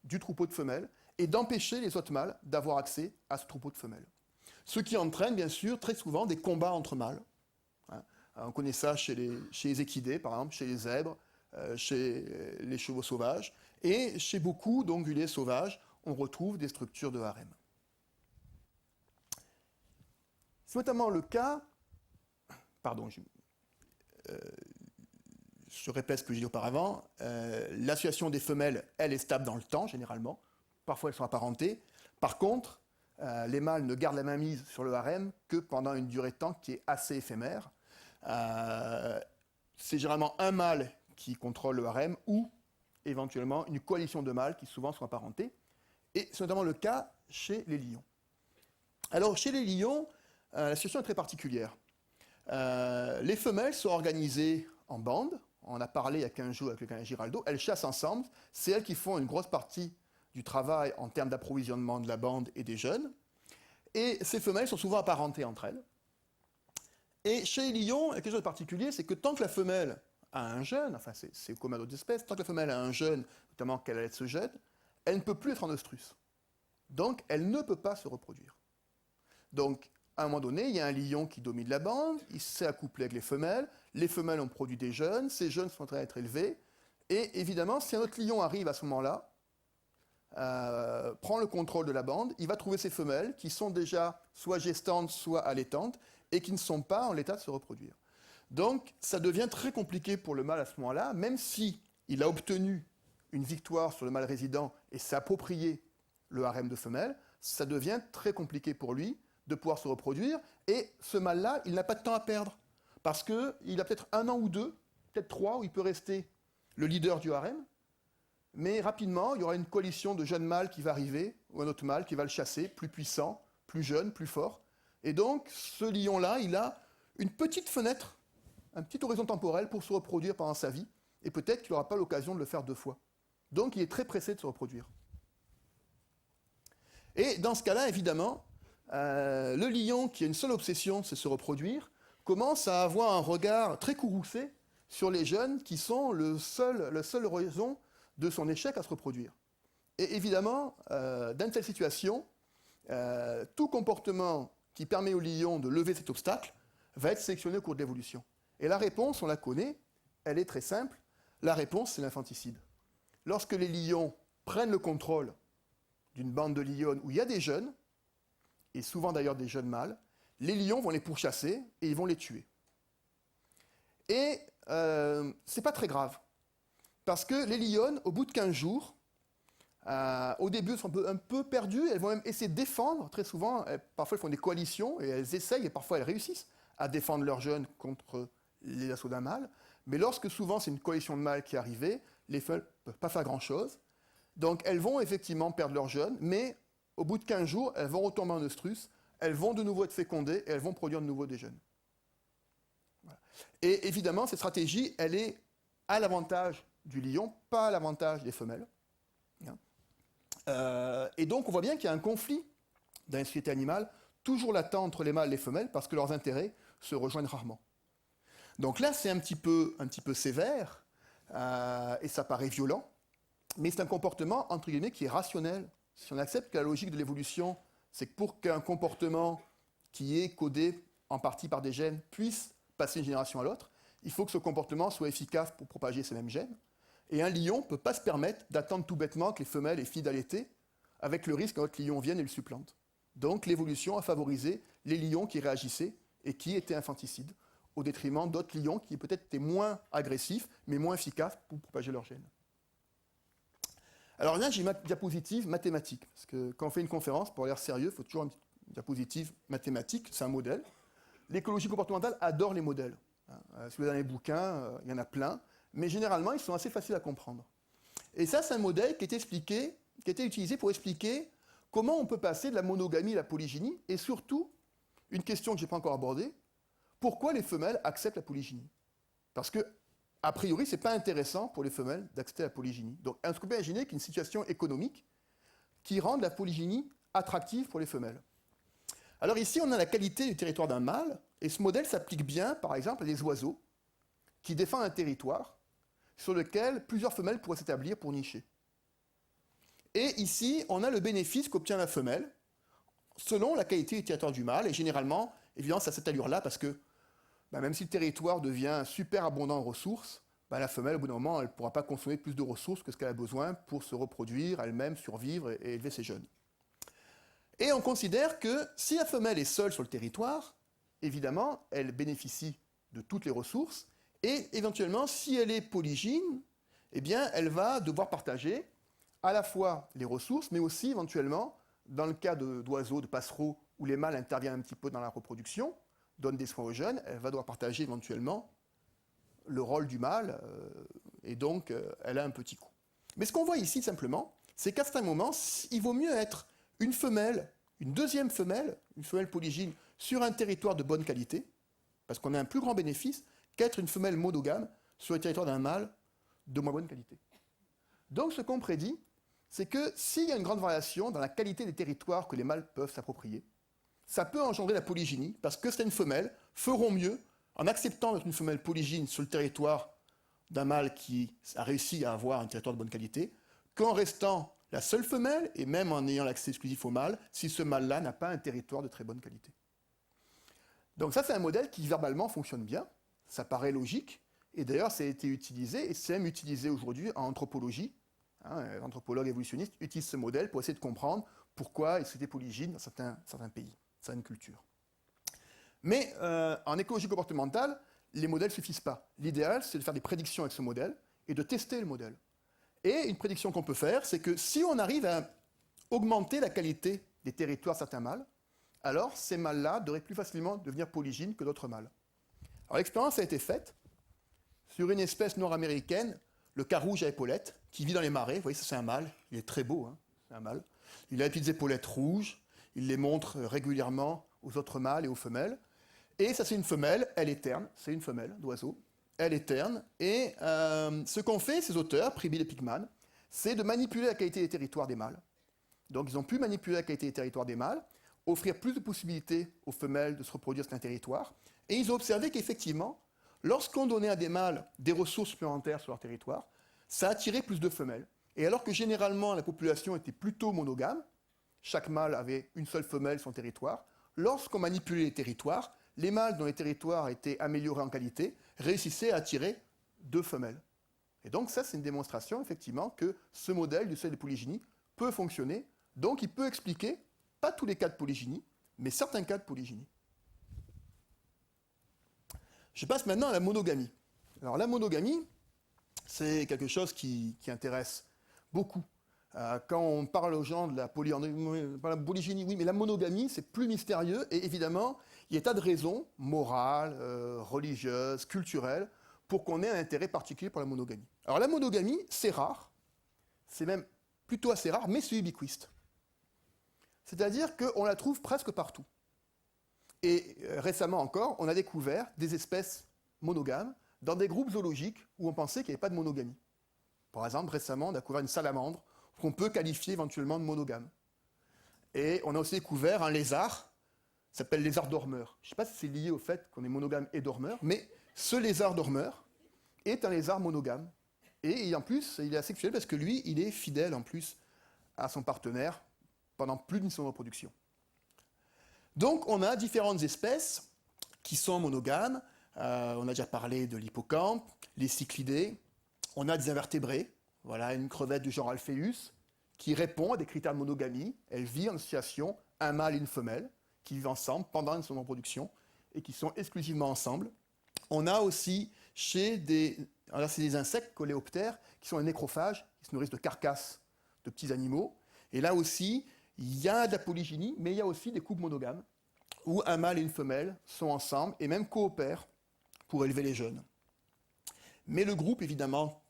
Speaker 1: du troupeau de femelles et d'empêcher les autres mâles d'avoir accès à ce troupeau de femelles. Ce qui entraîne bien sûr très souvent des combats entre mâles. On connaît ça chez les équidés, par exemple, chez les zèbres, chez les chevaux sauvages, et chez beaucoup d'ongulés sauvages, on retrouve des structures de harem. C'est notamment le cas, pardon, je répète ce que j'ai dit auparavant, l'association des femelles, elle est stable dans le temps, généralement, parfois elles sont apparentées. Par contre, les mâles ne gardent la mainmise sur le harem que pendant une durée de temps qui est assez éphémère. C'est généralement un mâle qui contrôle le harem ou éventuellement une coalition de mâles qui souvent sont apparentés. Et c'est notamment le cas chez les lions. Alors chez les lions, la situation est très particulière. Les femelles sont organisées en bandes. On en a parlé il y a 15 jours avec le canard Giraldo. Elles chassent ensemble. C'est elles qui font une grosse partie du travail en termes d'approvisionnement de la bande et des jeunes. Et ces femelles sont souvent apparentées entre elles. Et chez les lions, il y a quelque chose de particulier, c'est que tant que la femelle a un jeune, enfin c'est comme à d'autres espèces, tant que la femelle a un jeune, notamment qu'elle allait ce jeune, elle ne peut plus être en œstrus. Donc elle ne peut pas se reproduire. Donc à un moment donné, il y a un lion qui domine la bande, il s'est accouplé avec les femelles ont produit des jeunes, ces jeunes sont en train d'être élevés, et évidemment, si un autre lion arrive à ce moment-là, prend le contrôle de la bande, il va trouver ces femelles qui sont déjà soit gestantes, soit allaitantes, et qui ne sont pas en l'état de se reproduire. Donc, ça devient très compliqué pour le mâle à ce moment-là, même si il a obtenu une victoire sur le mâle résident et s'est approprié le harem de femelles, ça devient très compliqué pour lui de pouvoir se reproduire, et ce mâle-là, il n'a pas de temps à perdre, parce qu'il a peut-être 1 an ou 2, peut-être 3, où il peut rester le leader du harem, mais rapidement, il y aura une coalition de jeunes mâles qui va arriver, ou un autre mâle qui va le chasser, plus puissant, plus jeune, plus fort. Et donc, ce lion-là, il a une petite fenêtre, un petit horizon temporel pour se reproduire pendant sa vie, et peut-être qu'il n'aura pas l'occasion de le faire 2 fois. Donc, il est très pressé de se reproduire. Et dans ce cas-là, évidemment, le lion, qui a une seule obsession, c'est se reproduire, commence à avoir un regard très courroucé sur les jeunes qui sont le seul horizon de son échec à se reproduire. Et évidemment, dans une telle situation, tout comportement qui permet au lion de lever cet obstacle va être sélectionné au cours de l'évolution. Et la réponse, on la connaît, elle est très simple. La réponse, c'est l'infanticide. Lorsque les lions prennent le contrôle d'une bande de lionnes où il y a des jeunes, et souvent d'ailleurs des jeunes mâles, les lions vont les pourchasser et ils vont les tuer. Et c'est pas très grave. Parce que les lionnes, au bout de 15 jours, au début, elles sont un peu perdues, elles vont même essayer de défendre, très souvent, parfois elles font des coalitions, et elles essayent, et parfois elles réussissent à défendre leurs jeunes contre les assauts d'un mâle. Mais lorsque souvent c'est une coalition de mâles qui est arrivée, les femelles ne peuvent pas faire grand-chose. Donc elles vont effectivement perdre leurs jeunes, mais au bout de 15 jours, elles vont retomber en œstrus, elles vont de nouveau être fécondées, et elles vont produire de nouveau des jeunes. Voilà. Et évidemment, cette stratégie, elle est à l'avantage du lion, pas à l'avantage des femelles. Et donc on voit bien qu'il y a un conflit dans la société animale, toujours latent entre les mâles et les femelles, parce que leurs intérêts se rejoignent rarement. Donc là, c'est un petit peu sévère, et ça paraît violent, mais c'est un comportement, entre guillemets, qui est rationnel. Si on accepte que la logique de l'évolution, c'est que pour qu'un comportement qui est codé en partie par des gènes puisse passer d'une génération à l'autre, il faut que ce comportement soit efficace pour propager ces mêmes gènes. Et un lion ne peut pas se permettre d'attendre tout bêtement que les femelles aient fini d'allaiter, avec le risque qu'un autre lion vienne et le supplante. Donc l'évolution a favorisé les lions qui réagissaient et qui étaient infanticides, au détriment d'autres lions qui peut-être étaient moins agressifs, mais moins efficaces pour propager leurs gènes. Alors là, j'ai une diapositive mathématique, parce que quand on fait une conférence, pour l'air sérieux, il faut toujours une diapositive mathématique, c'est un modèle. L'écologie comportementale adore les modèles. Si vous avez les bouquins, il y en a plein, mais généralement, ils sont assez faciles à comprendre. Et ça, c'est un modèle qui a été utilisé pour expliquer comment on peut passer de la monogamie à la polygynie, et surtout, une question que je n'ai pas encore abordée, pourquoi les femelles acceptent la polygynie? Parce que, a priori, ce n'est pas intéressant pour les femelles d'accepter la polygynie. Donc, on peut imaginer qu'une situation économique qui rende la polygynie attractive pour les femelles. Alors ici, on a la qualité du territoire d'un mâle, et ce modèle s'applique bien, par exemple, à des oiseaux qui défendent un territoire sur lequel plusieurs femelles pourraient s'établir pour nicher. Et ici, on a le bénéfice qu'obtient la femelle selon la qualité du territoire du mâle, et généralement, évidemment, c'est à cette allure-là, parce que même si le territoire devient super abondant en ressources, la femelle, au bout d'un moment, elle ne pourra pas consommer plus de ressources que ce qu'elle a besoin pour se reproduire, elle-même survivre et élever ses jeunes. Et on considère que si la femelle est seule sur le territoire, évidemment, elle bénéficie de toutes les ressources, et éventuellement, si elle est polygyne, eh bien, elle va devoir partager à la fois les ressources, mais aussi éventuellement, dans le cas d'oiseaux, de passereaux, où les mâles interviennent un petit peu dans la reproduction, donnent des soins aux jeunes, elle va devoir partager éventuellement le rôle du mâle, et donc elle a un petit coût. Mais ce qu'on voit ici simplement, c'est qu'à certains moments, il vaut mieux être une femelle, une deuxième femelle, une femelle polygyne, sur un territoire de bonne qualité, parce qu'on a un plus grand bénéfice, qu'être une femelle monogame sur le territoire d'un mâle de moins bonne qualité. Donc ce qu'on prédit, c'est que s'il y a une grande variation dans la qualité des territoires que les mâles peuvent s'approprier, ça peut engendrer la polygynie, parce que certaines femelles feront mieux en acceptant d'être une femelle polygyne sur le territoire d'un mâle qui a réussi à avoir un territoire de bonne qualité, qu'en restant la seule femelle, et même en ayant l'accès exclusif au mâle, si ce mâle-là n'a pas un territoire de très bonne qualité. Donc ça, c'est un modèle qui verbalement fonctionne bien, ça paraît logique, et d'ailleurs, ça a été utilisé, et c'est même utilisé aujourd'hui en anthropologie. L'anthropologue évolutionniste utilise ce modèle pour essayer de comprendre pourquoi il s'était polygyne dans certains pays, certaines cultures. Mais en écologie comportementale, les modèles ne suffisent pas. L'idéal, c'est de faire des prédictions avec ce modèle et de tester le modèle. Et une prédiction qu'on peut faire, c'est que si on arrive à augmenter la qualité des territoires de certains mâles, alors ces mâles-là devraient plus facilement devenir polygynes que d'autres mâles. Alors l'expérience a été faite sur une espèce nord-américaine, le carouge à épaulettes, qui vit dans les marais. Vous voyez, ça c'est un mâle, il est très beau, hein, c'est un mâle. Il a des petites épaulettes rouges, il les montre régulièrement aux autres mâles et aux femelles. Et ça c'est une femelle, elle est terne, c'est une femelle d'oiseau, elle est terne. Et ce qu'ont fait ces auteurs, Pribyl et Pickman, c'est de manipuler la qualité des territoires des mâles. Donc ils ont pu manipuler la qualité des territoires des mâles, offrir plus de possibilités aux femelles de se reproduire sur un territoire, et ils ont observé qu'effectivement, lorsqu'on donnait à des mâles des ressources supplémentaires sur leur territoire, ça attirait plus de femelles. Et alors que généralement la population était plutôt monogame, chaque mâle avait une seule femelle sur son territoire, lorsqu'on manipulait les territoires, les mâles dont les territoires étaient améliorés en qualité réussissaient à attirer 2 femelles. Et donc ça, c'est une démonstration, effectivement, que ce modèle du seuil de polygynie peut fonctionner. Donc il peut expliquer, pas tous les cas de polygynie, mais certains cas de polygynie. Je passe maintenant à la monogamie. Alors la monogamie, c'est quelque chose qui intéresse beaucoup. Quand on parle aux gens de la polygynie, oui, mais la monogamie, c'est plus mystérieux, et évidemment, il y a des tas de raisons morales, religieuses, culturelles, pour qu'on ait un intérêt particulier pour la monogamie. Alors la monogamie, c'est rare, c'est même plutôt assez rare, mais c'est ubiquiste. C'est-à-dire qu'on la trouve presque partout. Et récemment encore, on a découvert des espèces monogames dans des groupes zoologiques où on pensait qu'il n'y avait pas de monogamie. Par exemple, récemment, on a découvert une salamandre qu'on peut qualifier éventuellement de monogame. Et on a aussi découvert un lézard, qui s'appelle lézard dormeur. Je ne sais pas si c'est lié au fait qu'on est monogame et dormeur, mais ce lézard dormeur est un lézard monogame. Et en plus, il est asexuel parce que lui, il est fidèle en plus à son partenaire pendant plus d'une saison de reproduction. Donc on a différentes espèces qui sont monogames. On a déjà parlé de l'hippocampe, les cyclidés. On a des invertébrés. Voilà, une crevette du genre Alpheus qui répond à des critères de monogamie. Elle vit en association, un mâle et une femelle, qui vivent ensemble pendant une saison de reproduction et qui sont exclusivement ensemble. On a aussi c'est des insectes coléoptères qui sont des nécrophages, qui se nourrissent de carcasses de petits animaux. Et là aussi, il y a de la polygynie, mais il y a aussi des couples monogames, où un mâle et une femelle sont ensemble et même coopèrent pour élever les jeunes. Mais le groupe, évidemment,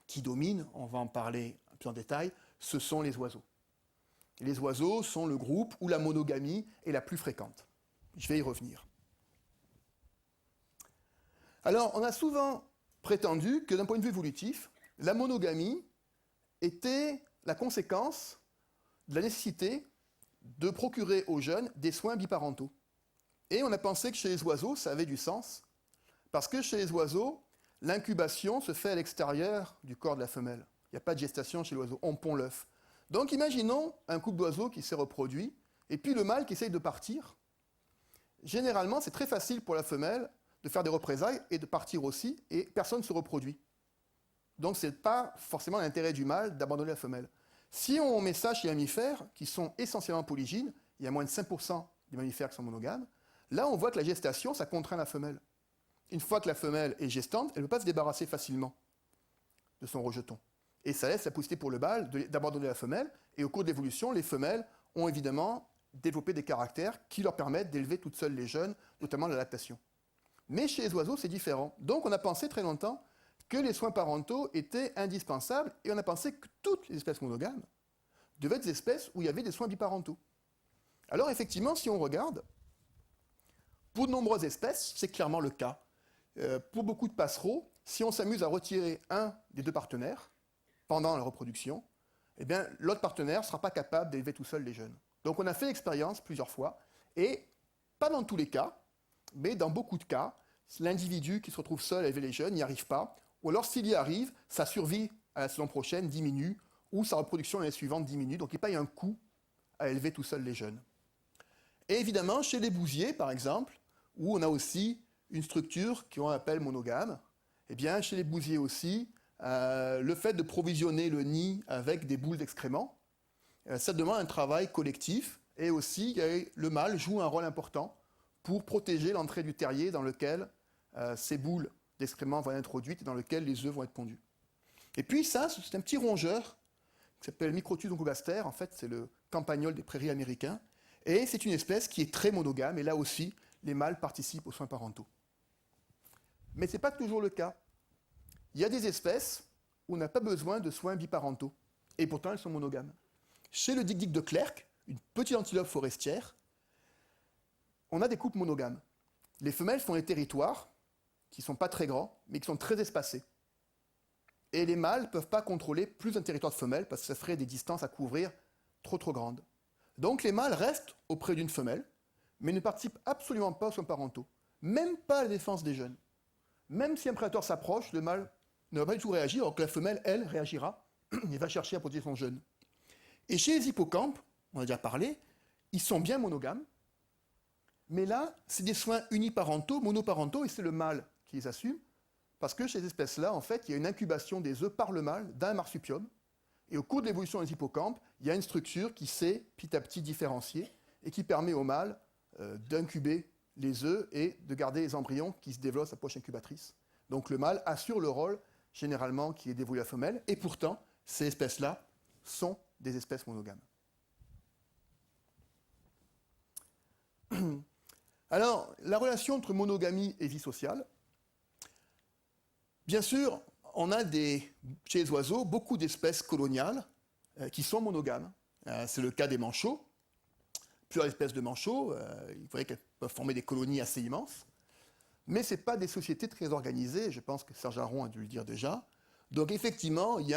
Speaker 1: qui domine, on va en parler plus en détail, ce sont les oiseaux. Les oiseaux sont le groupe où la monogamie est la plus fréquente. Je vais y revenir. Alors, on a souvent prétendu que d'un point de vue évolutif, la monogamie était la conséquence de la nécessité de procurer aux jeunes des soins biparentaux. Et on a pensé que chez les oiseaux, ça avait du sens, parce que chez les oiseaux, l'incubation se fait à l'extérieur du corps de la femelle. Il n'y a pas de gestation chez l'oiseau, on pond l'œuf. Donc imaginons un couple d'oiseaux qui s'est reproduit, et puis le mâle qui essaye de partir. Généralement, c'est très facile pour la femelle de faire des représailles et de partir aussi, et personne ne se reproduit. Donc ce n'est pas forcément l'intérêt du mâle d'abandonner la femelle. Si on met ça chez les mammifères, qui sont essentiellement polygynes, il y a moins de 5% des mammifères qui sont monogames, là on voit que la gestation, ça contraint la femelle. Une fois que la femelle est gestante, elle ne peut pas se débarrasser facilement de son rejeton. Et ça laisse la possibilité pour le mâle d'abandonner la femelle, et au cours de l'évolution, les femelles ont évidemment développé des caractères qui leur permettent d'élever toutes seules les jeunes, notamment l'adaptation. Mais chez les oiseaux, c'est différent. Donc on a pensé très longtemps que les soins parentaux étaient indispensables, et on a pensé que toutes les espèces monogames devaient être des espèces où il y avait des soins biparentaux. Alors effectivement, si on regarde, pour de nombreuses espèces, c'est clairement le cas. Pour beaucoup de passereaux, si on s'amuse à retirer un des deux partenaires pendant la reproduction, eh bien, l'autre partenaire ne sera pas capable d'élever tout seul les jeunes. Donc on a fait l'expérience plusieurs fois, et pas dans tous les cas, mais dans beaucoup de cas, l'individu qui se retrouve seul à élever les jeunes n'y arrive pas, ou alors s'il y arrive, sa survie à la saison prochaine diminue, ou sa reproduction l'année suivante diminue, donc il paye un coût à élever tout seul les jeunes. Et évidemment, chez les bousiers, par exemple, où on a aussi une structure qu'on appelle monogame, eh bien, chez les bousiers aussi, le fait de provisionner le nid avec des boules d'excréments, ça demande un travail collectif, et aussi le mâle joue un rôle important pour protéger l'entrée du terrier dans lequel ces boules d'excréments vont être introduites et dans lequel les œufs vont être pondus. Et puis ça, c'est un petit rongeur qui s'appelle Microtus oncogaster, en fait c'est le campagnol des prairies américains, et c'est une espèce qui est très monogame, et là aussi, les mâles participent aux soins parentaux. Mais ce n'est pas toujours le cas. Il y a des espèces où on n'a pas besoin de soins biparentaux, et pourtant elles sont monogames. Chez le dik-dik de Clercq, une petite antilope forestière, on a des couples monogames. Les femelles font des territoires qui ne sont pas très grands, mais qui sont très espacés. Et les mâles ne peuvent pas contrôler plus d'un territoire de femelle, parce que ça ferait des distances à couvrir trop grandes. Donc les mâles restent auprès d'une femelle, mais ne participent absolument pas aux soins parentaux, même pas à la défense des jeunes. Même si un prédateur s'approche, le mâle ne va pas du tout réagir, alors que la femelle, elle, réagira et va chercher à protéger son jeune. Et chez les hippocampes, on a déjà parlé, ils sont bien monogames, mais là, c'est des soins uniparentaux, monoparentaux, et c'est le mâle qui les assume, parce que chez ces espèces-là, en fait, il y a une incubation des œufs par le mâle d'un marsupium, et au cours de l'évolution des hippocampes, il y a une structure qui s'est petit à petit différenciée, et qui permet au mâle d'incuber les œufs et de garder les embryons qui se développent à sa poche incubatrice. Donc le mâle assure le rôle, généralement, qui est dévolu à la femelle, et pourtant, ces espèces-là sont des espèces monogames. Alors, la relation entre monogamie et vie sociale, bien sûr, on a chez les oiseaux beaucoup d'espèces coloniales qui sont monogames. C'est le cas des manchots. Plusieurs espèces de manchots, il faudrait qu'elles peuvent former des colonies assez immenses. Mais ce n'est pas des sociétés très organisées, je pense que Serge Aron a dû le dire déjà. Donc effectivement, il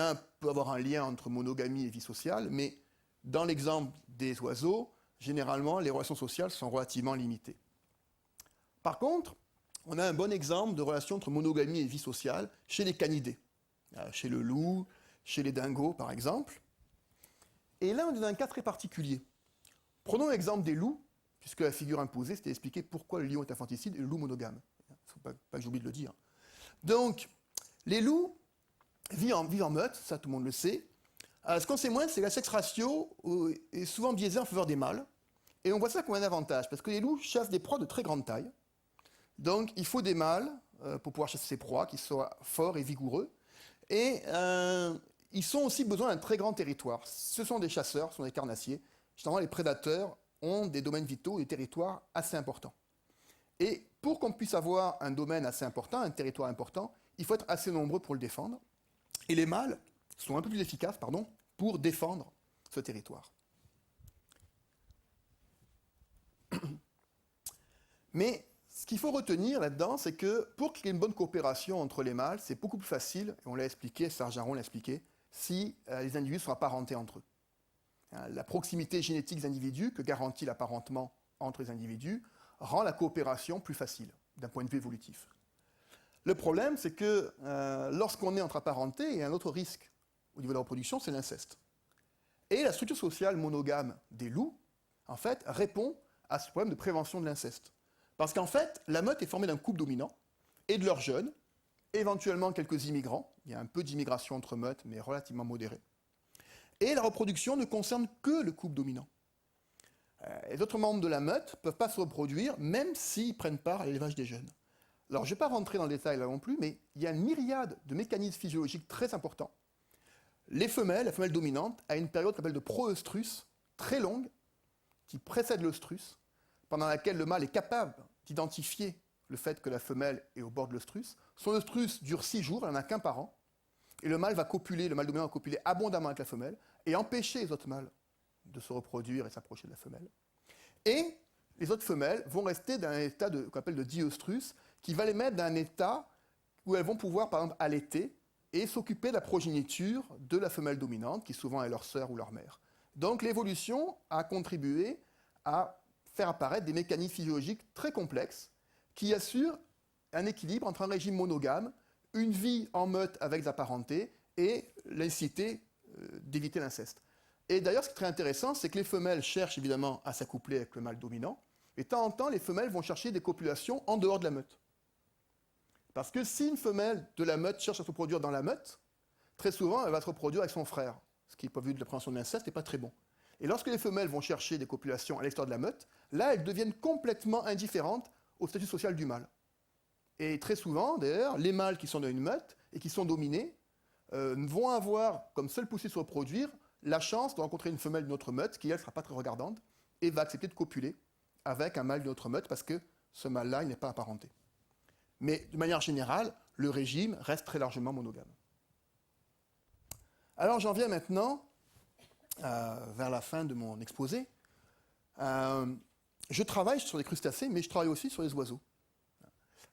Speaker 1: peut y avoir un lien entre monogamie et vie sociale, mais dans l'exemple des oiseaux, généralement, les relations sociales sont relativement limitées. Par contre, on a un bon exemple de relation entre monogamie et vie sociale chez les canidés, chez le loup, chez les dingos par exemple. Et là, on est dans un cas très particulier. Prenons l'exemple des loups, puisque la figure imposée, c'était d'expliquer pourquoi le lion est infanticide et le loup monogame. Il ne faut pas que j'oublie de le dire. Donc, les loups vivent en meute, ça tout le monde le sait. Ce qu'on sait moins, c'est que la sexe ratio est souvent biaisée en faveur des mâles. Et on voit ça comme un avantage, parce que les loups chassent des proies de très grande taille. Donc, il faut des mâles pour pouvoir chasser ces proies, qui soient forts et vigoureux. Et ils ont aussi besoin d'un très grand territoire. Ce sont des chasseurs, ce sont des carnassiers. Généralement, les prédateurs ont des domaines vitaux et des territoires assez importants. Et pour qu'on puisse avoir un domaine assez important, un territoire important, il faut être assez nombreux pour le défendre. Et les mâles sont un peu plus efficaces, pour défendre ce territoire. Mais ce qu'il faut retenir là-dedans, c'est que pour qu'il y ait une bonne coopération entre les mâles, c'est beaucoup plus facile, et on l'a expliqué, Serge Aron l'a expliqué, si les individus sont apparentés entre eux. La proximité génétique des individus que garantit l'apparentement entre les individus rend la coopération plus facile d'un point de vue évolutif. Le problème, c'est que lorsqu'on est entre apparentés, il y a un autre risque au niveau de la reproduction, c'est l'inceste. Et la structure sociale monogame des loups, en fait, répond à ce problème de prévention de l'inceste. Parce qu'en fait, la meute est formée d'un couple dominant et de leurs jeunes, éventuellement quelques immigrants. Il y a un peu d'immigration entre meutes, mais relativement modérée. Et la reproduction ne concerne que le couple dominant. Les autres membres de la meute ne peuvent pas se reproduire, même s'ils prennent part à l'élevage des jeunes. Alors, je ne vais pas rentrer dans le détail là non plus, mais il y a une myriade de mécanismes physiologiques très importants. La femelle dominante, a une période qu'on appelle de proœstrus, très longue, qui précède l'œstrus, pendant laquelle le mâle est capable d'identifier le fait que la femelle est au bord de l'œstrus. Son œstrus dure 6 jours, elle n'en a qu'un par an, et le mâle dominant va copuler abondamment avec la femelle, et empêcher les autres mâles de se reproduire et s'approcher de la femelle. Et les autres femelles vont rester dans un état qu'on appelle de diœstrus, qui va les mettre dans un état où elles vont pouvoir, par exemple, allaiter et s'occuper de la progéniture de la femelle dominante, qui souvent est leur sœur ou leur mère. Donc l'évolution a contribué à faire apparaître des mécanismes physiologiques très complexes qui assurent un équilibre entre un régime monogame, une vie en meute avec des apparentés et l'incité d'éviter l'inceste. Et d'ailleurs, ce qui est très intéressant, c'est que les femelles cherchent évidemment à s'accoupler avec le mâle dominant, et de temps en temps, les femelles vont chercher des copulations en dehors de la meute. Parce que si une femelle de la meute cherche à se reproduire dans la meute, très souvent, elle va se reproduire avec son frère, ce qui, point de vue de la prévention de l'inceste, n'est pas très bon. Et lorsque les femelles vont chercher des copulations à l'extérieur de la meute, là, elles deviennent complètement indifférentes au statut social du mâle. Et très souvent, d'ailleurs, les mâles qui sont dans une meute et qui sont dominés vont avoir, comme seule possibilité de se reproduire, la chance de rencontrer une femelle d'une autre meute qui, elle, ne sera pas très regardante et va accepter de copuler avec un mâle d'une autre meute parce que ce mâle-là, il n'est pas apparenté. Mais de manière générale, le régime reste très largement monogame. Alors j'en viens maintenant vers la fin de mon exposé. Je travaille sur les crustacés, mais je travaille aussi sur les oiseaux.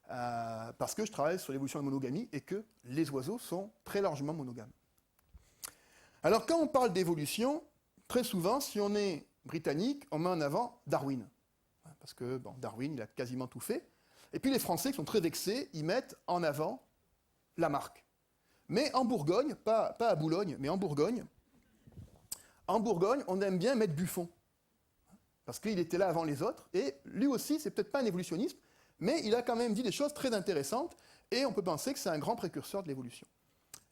Speaker 1: Parce que je travaille sur l'évolution de la monogamie et que les oiseaux sont très largement monogames. Alors quand on parle d'évolution, très souvent, si on est britannique, on met en avant Darwin. Parce que Darwin, il a quasiment tout fait. Et puis les Français, qui sont très vexés, ils mettent en avant Lamarck. Mais en Bourgogne, pas à Boulogne, mais en Bourgogne, on aime bien mettre Buffon. Parce qu'il était là avant les autres, et lui aussi, c'est peut-être pas un évolutionniste, mais il a quand même dit des choses très intéressantes, et on peut penser que c'est un grand précurseur de l'évolution.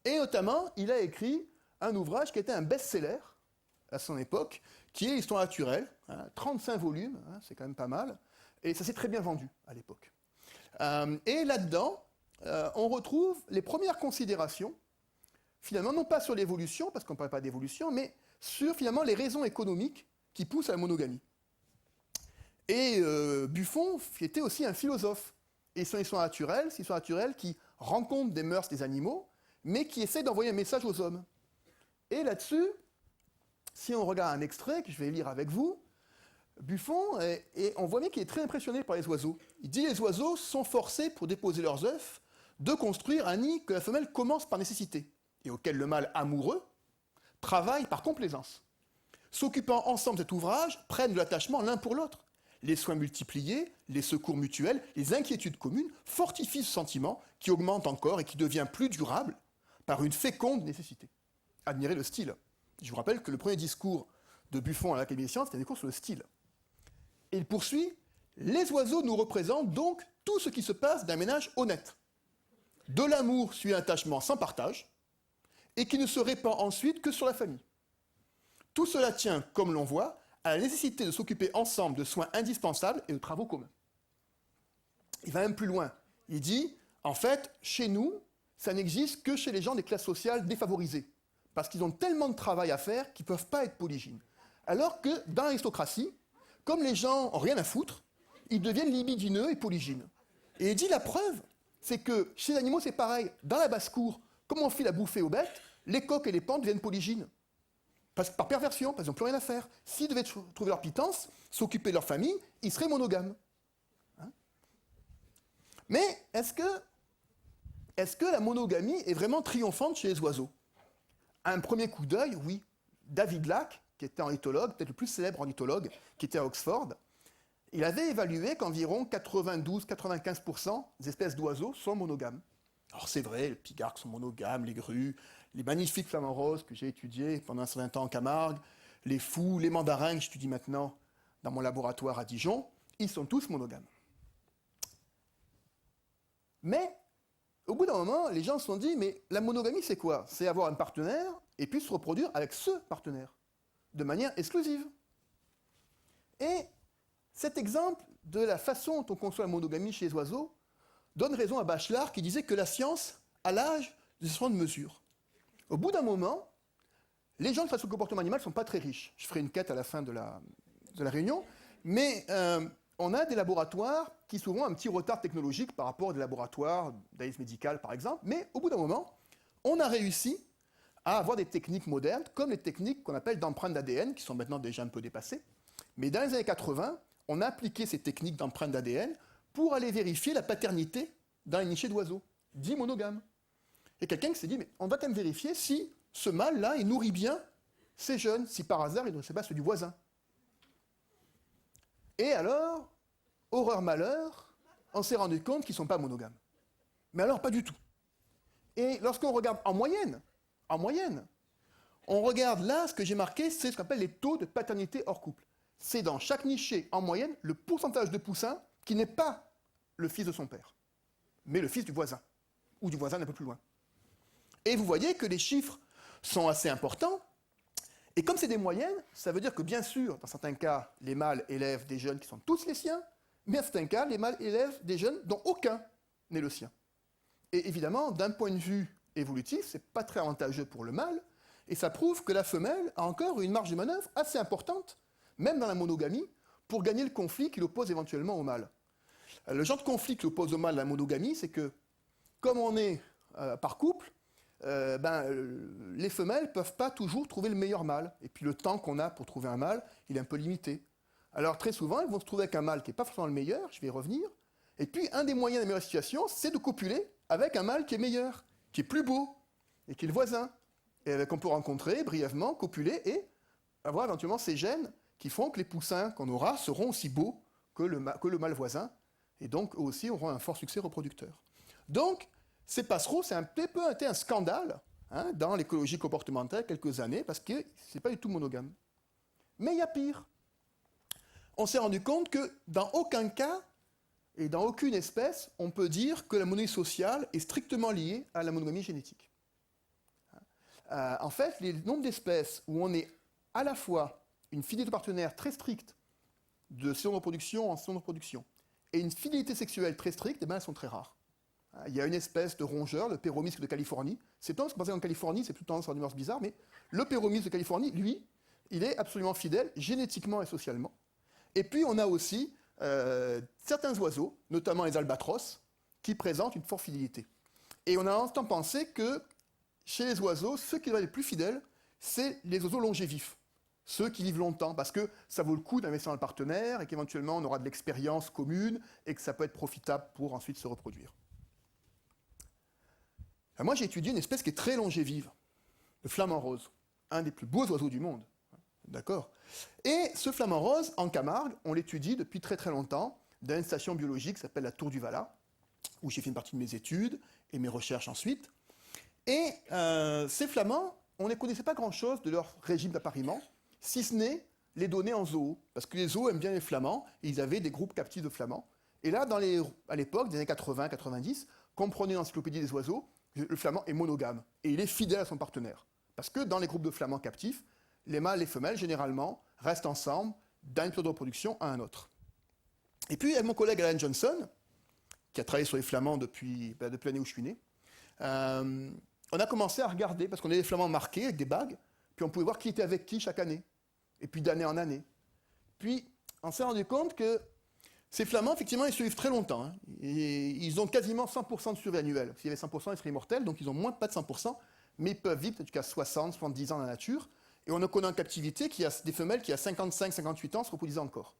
Speaker 1: Et notamment, il a écrit un ouvrage qui était un best-seller à son époque, qui est Histoire naturelle, 35 volumes, c'est quand même pas mal, et ça s'est très bien vendu à l'époque. Et là-dedans, on retrouve les premières considérations, finalement, non pas sur l'évolution, parce qu'on ne parle pas d'évolution, mais sur finalement les raisons économiques qui poussent à la monogamie. Et Buffon était aussi un philosophe. Et son Histoire naturelle, c'est une histoire naturelle qui rencontre des mœurs des animaux, mais qui essaie d'envoyer un message aux hommes. Et là-dessus, si on regarde un extrait que je vais lire avec vous, Buffon, et on voit bien qu'il est très impressionné par les oiseaux. Il dit « Les oiseaux sont forcés, pour déposer leurs œufs, de construire un nid que la femelle commence par nécessité, et auquel le mâle amoureux travaille par complaisance. S'occupant ensemble de cet ouvrage, prennent de l'attachement l'un pour l'autre. Les soins multipliés, les secours mutuels, les inquiétudes communes fortifient ce sentiment qui augmente encore et qui devient plus durable par une féconde nécessité. » Admirez le style. Je vous rappelle que le premier discours de Buffon à l'Académie des sciences, c'était un discours sur le style. Et il poursuit « Les oiseaux nous représentent donc tout ce qui se passe d'un ménage honnête. De l'amour suit un attachement sans partage, et qui ne se répand ensuite que sur la famille. Tout cela tient, comme l'on voit, à la nécessité de s'occuper ensemble de soins indispensables et de travaux communs. » Il va même plus loin. Il dit « En fait, chez nous, ça n'existe que chez les gens des classes sociales défavorisées, parce qu'ils ont tellement de travail à faire qu'ils ne peuvent pas être polygynes. Alors que dans l'aristocratie, comme les gens n'ont rien à foutre, ils deviennent libidineux et polygynes. Et il dit la preuve, c'est que chez les animaux, c'est pareil. Dans la basse-cour, comme on file à bouffer aux bêtes, les coqs et les pans deviennent polygynes. Par perversion, parce qu'ils n'ont plus rien à faire. S'ils devaient trouver leur pitance, s'occuper de leur famille, ils seraient monogames. Hein? Mais est-ce que la monogamie est vraiment triomphante chez les oiseaux? À un premier coup d'œil, oui. David Lack, qui était ornithologue, peut-être le plus célèbre ornithologue, qui était à Oxford, il avait évalué qu'environ 92-95% des espèces d'oiseaux sont monogames. Alors c'est vrai, les pigargues sont monogames, les grues, les magnifiques flamants roses que j'ai étudiés pendant un certain temps en Camargue, les fous, les mandarins que j'étudie maintenant dans mon laboratoire à Dijon, ils sont tous monogames. Mais, au bout d'un moment, les gens se sont dit, mais la monogamie c'est quoi? C'est avoir un partenaire et puis se reproduire avec ce partenaire, de manière exclusive. Et cet exemple de la façon dont on conçoit la monogamie chez les oiseaux donne raison à Bachelard qui disait que la science a l'âge de ce de mesure. Au bout d'un moment, les gens face au comportement animal ne sont pas très riches. Je ferai une quête à la fin de la réunion, mais on a des laboratoires qui souvent ont un petit retard technologique par rapport à des laboratoires d'analyse médicale, par exemple, mais au bout d'un moment, on a réussi à avoir des techniques modernes, comme les techniques qu'on appelle d'empreintes d'ADN, qui sont maintenant déjà un peu dépassées. Mais dans les années 80, on a appliqué ces techniques d'empreintes d'ADN pour aller vérifier la paternité dans les nichés d'oiseaux, dits monogames. Et quelqu'un qui s'est dit, mais on va quand même vérifier si ce mâle-là, il nourrit bien ses jeunes, si par hasard, il ne nourrissait pas ceux du voisin. Et alors, horreur malheur, on s'est rendu compte qu'ils ne sont pas monogames. Mais alors, pas du tout. Et lorsqu'on regarde en moyenne, on regarde là, ce que j'ai marqué, c'est ce qu'on appelle les taux de paternité hors couple. C'est dans chaque niché, en moyenne, le pourcentage de poussins qui n'est pas le fils de son père, mais le fils du voisin, ou du voisin un peu plus loin. Et vous voyez que les chiffres sont assez importants, et comme c'est des moyennes, ça veut dire que bien sûr, dans certains cas, les mâles élèvent des jeunes qui sont tous les siens, mais dans certains cas, les mâles élèvent des jeunes dont aucun n'est le sien. Et évidemment, d'un point de vue évolutif, c'est pas très avantageux pour le mâle, et ça prouve que la femelle a encore une marge de manœuvre assez importante, même dans la monogamie, pour gagner le conflit qui l'oppose éventuellement au mâle. Le genre de conflit qui l'oppose au mâle dans la monogamie, c'est que, comme on est par couple, les femelles ne peuvent pas toujours trouver le meilleur mâle. Et puis le temps qu'on a pour trouver un mâle, il est un peu limité. Alors très souvent, elles vont se trouver avec un mâle qui n'est pas forcément le meilleur, je vais y revenir. Et puis un des moyens d'améliorer la situation, c'est de copuler avec un mâle qui est meilleur, qui est plus beau, et qui est le voisin. Et qu'on peut rencontrer brièvement, copuler, et avoir éventuellement ces gènes qui font que les poussins qu'on aura seront aussi beaux que le mâle voisin, et donc eux aussi auront un fort succès reproducteur. Donc, ces passereaux, c'est un peu été un scandale dans l'écologie comportementale il y a quelques années, parce que ce n'est pas du tout monogame. Mais il y a pire. On s'est rendu compte que dans aucun cas, et dans aucune espèce, on peut dire que la monogamie sociale est strictement liée à la monogamie génétique. En fait, le nombre d'espèces où on est à la fois une fidélité de partenaire très stricte de saison de reproduction en saison de reproduction et une fidélité sexuelle très stricte, elles sont très rares. Il y a une espèce de rongeur, le péromisque de Californie. C'est tendance que en Californie, c'est plutôt tendance à des mœurs bizarres, mais le péromisque de Californie, lui, il est absolument fidèle, génétiquement et socialement. Et puis, on a aussi certains oiseaux, notamment les albatros, qui présentent une forte fidélité. Et on a en temps pensé que chez les oiseaux, ceux qui doivent être les plus fidèles, c'est les oiseaux longévifs. Ceux qui vivent longtemps, parce que ça vaut le coup d'investir dans le partenaire et qu'éventuellement on aura de l'expérience commune et que ça peut être profitable pour ensuite se reproduire. Alors moi j'ai étudié une espèce qui est très longévive, le flamant rose, un des plus beaux oiseaux du monde. D'accord ? Et ce flamant rose, en Camargue, on l'étudie depuis très très longtemps dans une station biologique qui s'appelle la Tour du Valat, où j'ai fait une partie de mes études et mes recherches ensuite. Et ces flamands, on ne connaissait pas grand-chose de leur régime d'appariement, si ce n'est les données en zoo, parce que les zoos aiment bien les flamands, et ils avaient des groupes captifs de flamands. Et là, à l'époque, des années 80-90, comme prenait l'encyclopédie des oiseaux, le flamand est monogame, et il est fidèle à son partenaire. Parce que dans les groupes de flamands captifs, les mâles et les femelles, généralement, restent ensemble d'un période de reproduction à un autre. Et puis, il y a mon collègue Alan Johnson, qui a travaillé sur les flamands depuis l'année où je suis né. On a commencé à regarder, parce qu'on avait des flamands marqués avec des bagues, puis on pouvait voir qui était avec qui chaque année, et puis d'année en année. Puis, on s'est rendu compte que Ces flamants, effectivement, ils survivent très longtemps. Hein. Et ils ont quasiment 100% de survie annuelle. S'il y avait 100%, ils seraient immortels, donc ils ont moins pas de 100%, mais ils peuvent vivre jusqu'à 60, 70 ans dans la nature. Et on a connu en captivité qu'il y a des femelles qui, à 55, 58 ans, se reproduisent encore.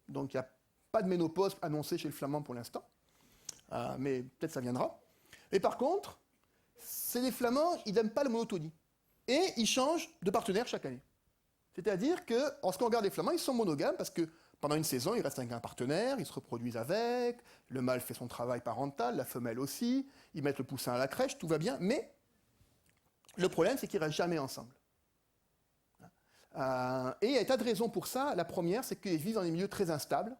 Speaker 1: Donc il n'y a pas de ménopause annoncée chez le flamand pour l'instant, mais peut-être ça viendra. Et par contre, c'est des flamands, ils n'aiment pas la monotonie. Et ils changent de partenaire chaque année. C'est-à-dire que, lorsqu'on regarde les flamands, ils sont monogames parce que pendant une saison, ils restent avec un partenaire, ils se reproduisent avec, le mâle fait son travail parental, la femelle aussi, ils mettent le poussin à la crèche, tout va bien, mais le problème, c'est qu'ils ne restent jamais ensemble. Et il y a des tas de raisons pour ça. La première, c'est qu'ils vivent dans des milieux très instables,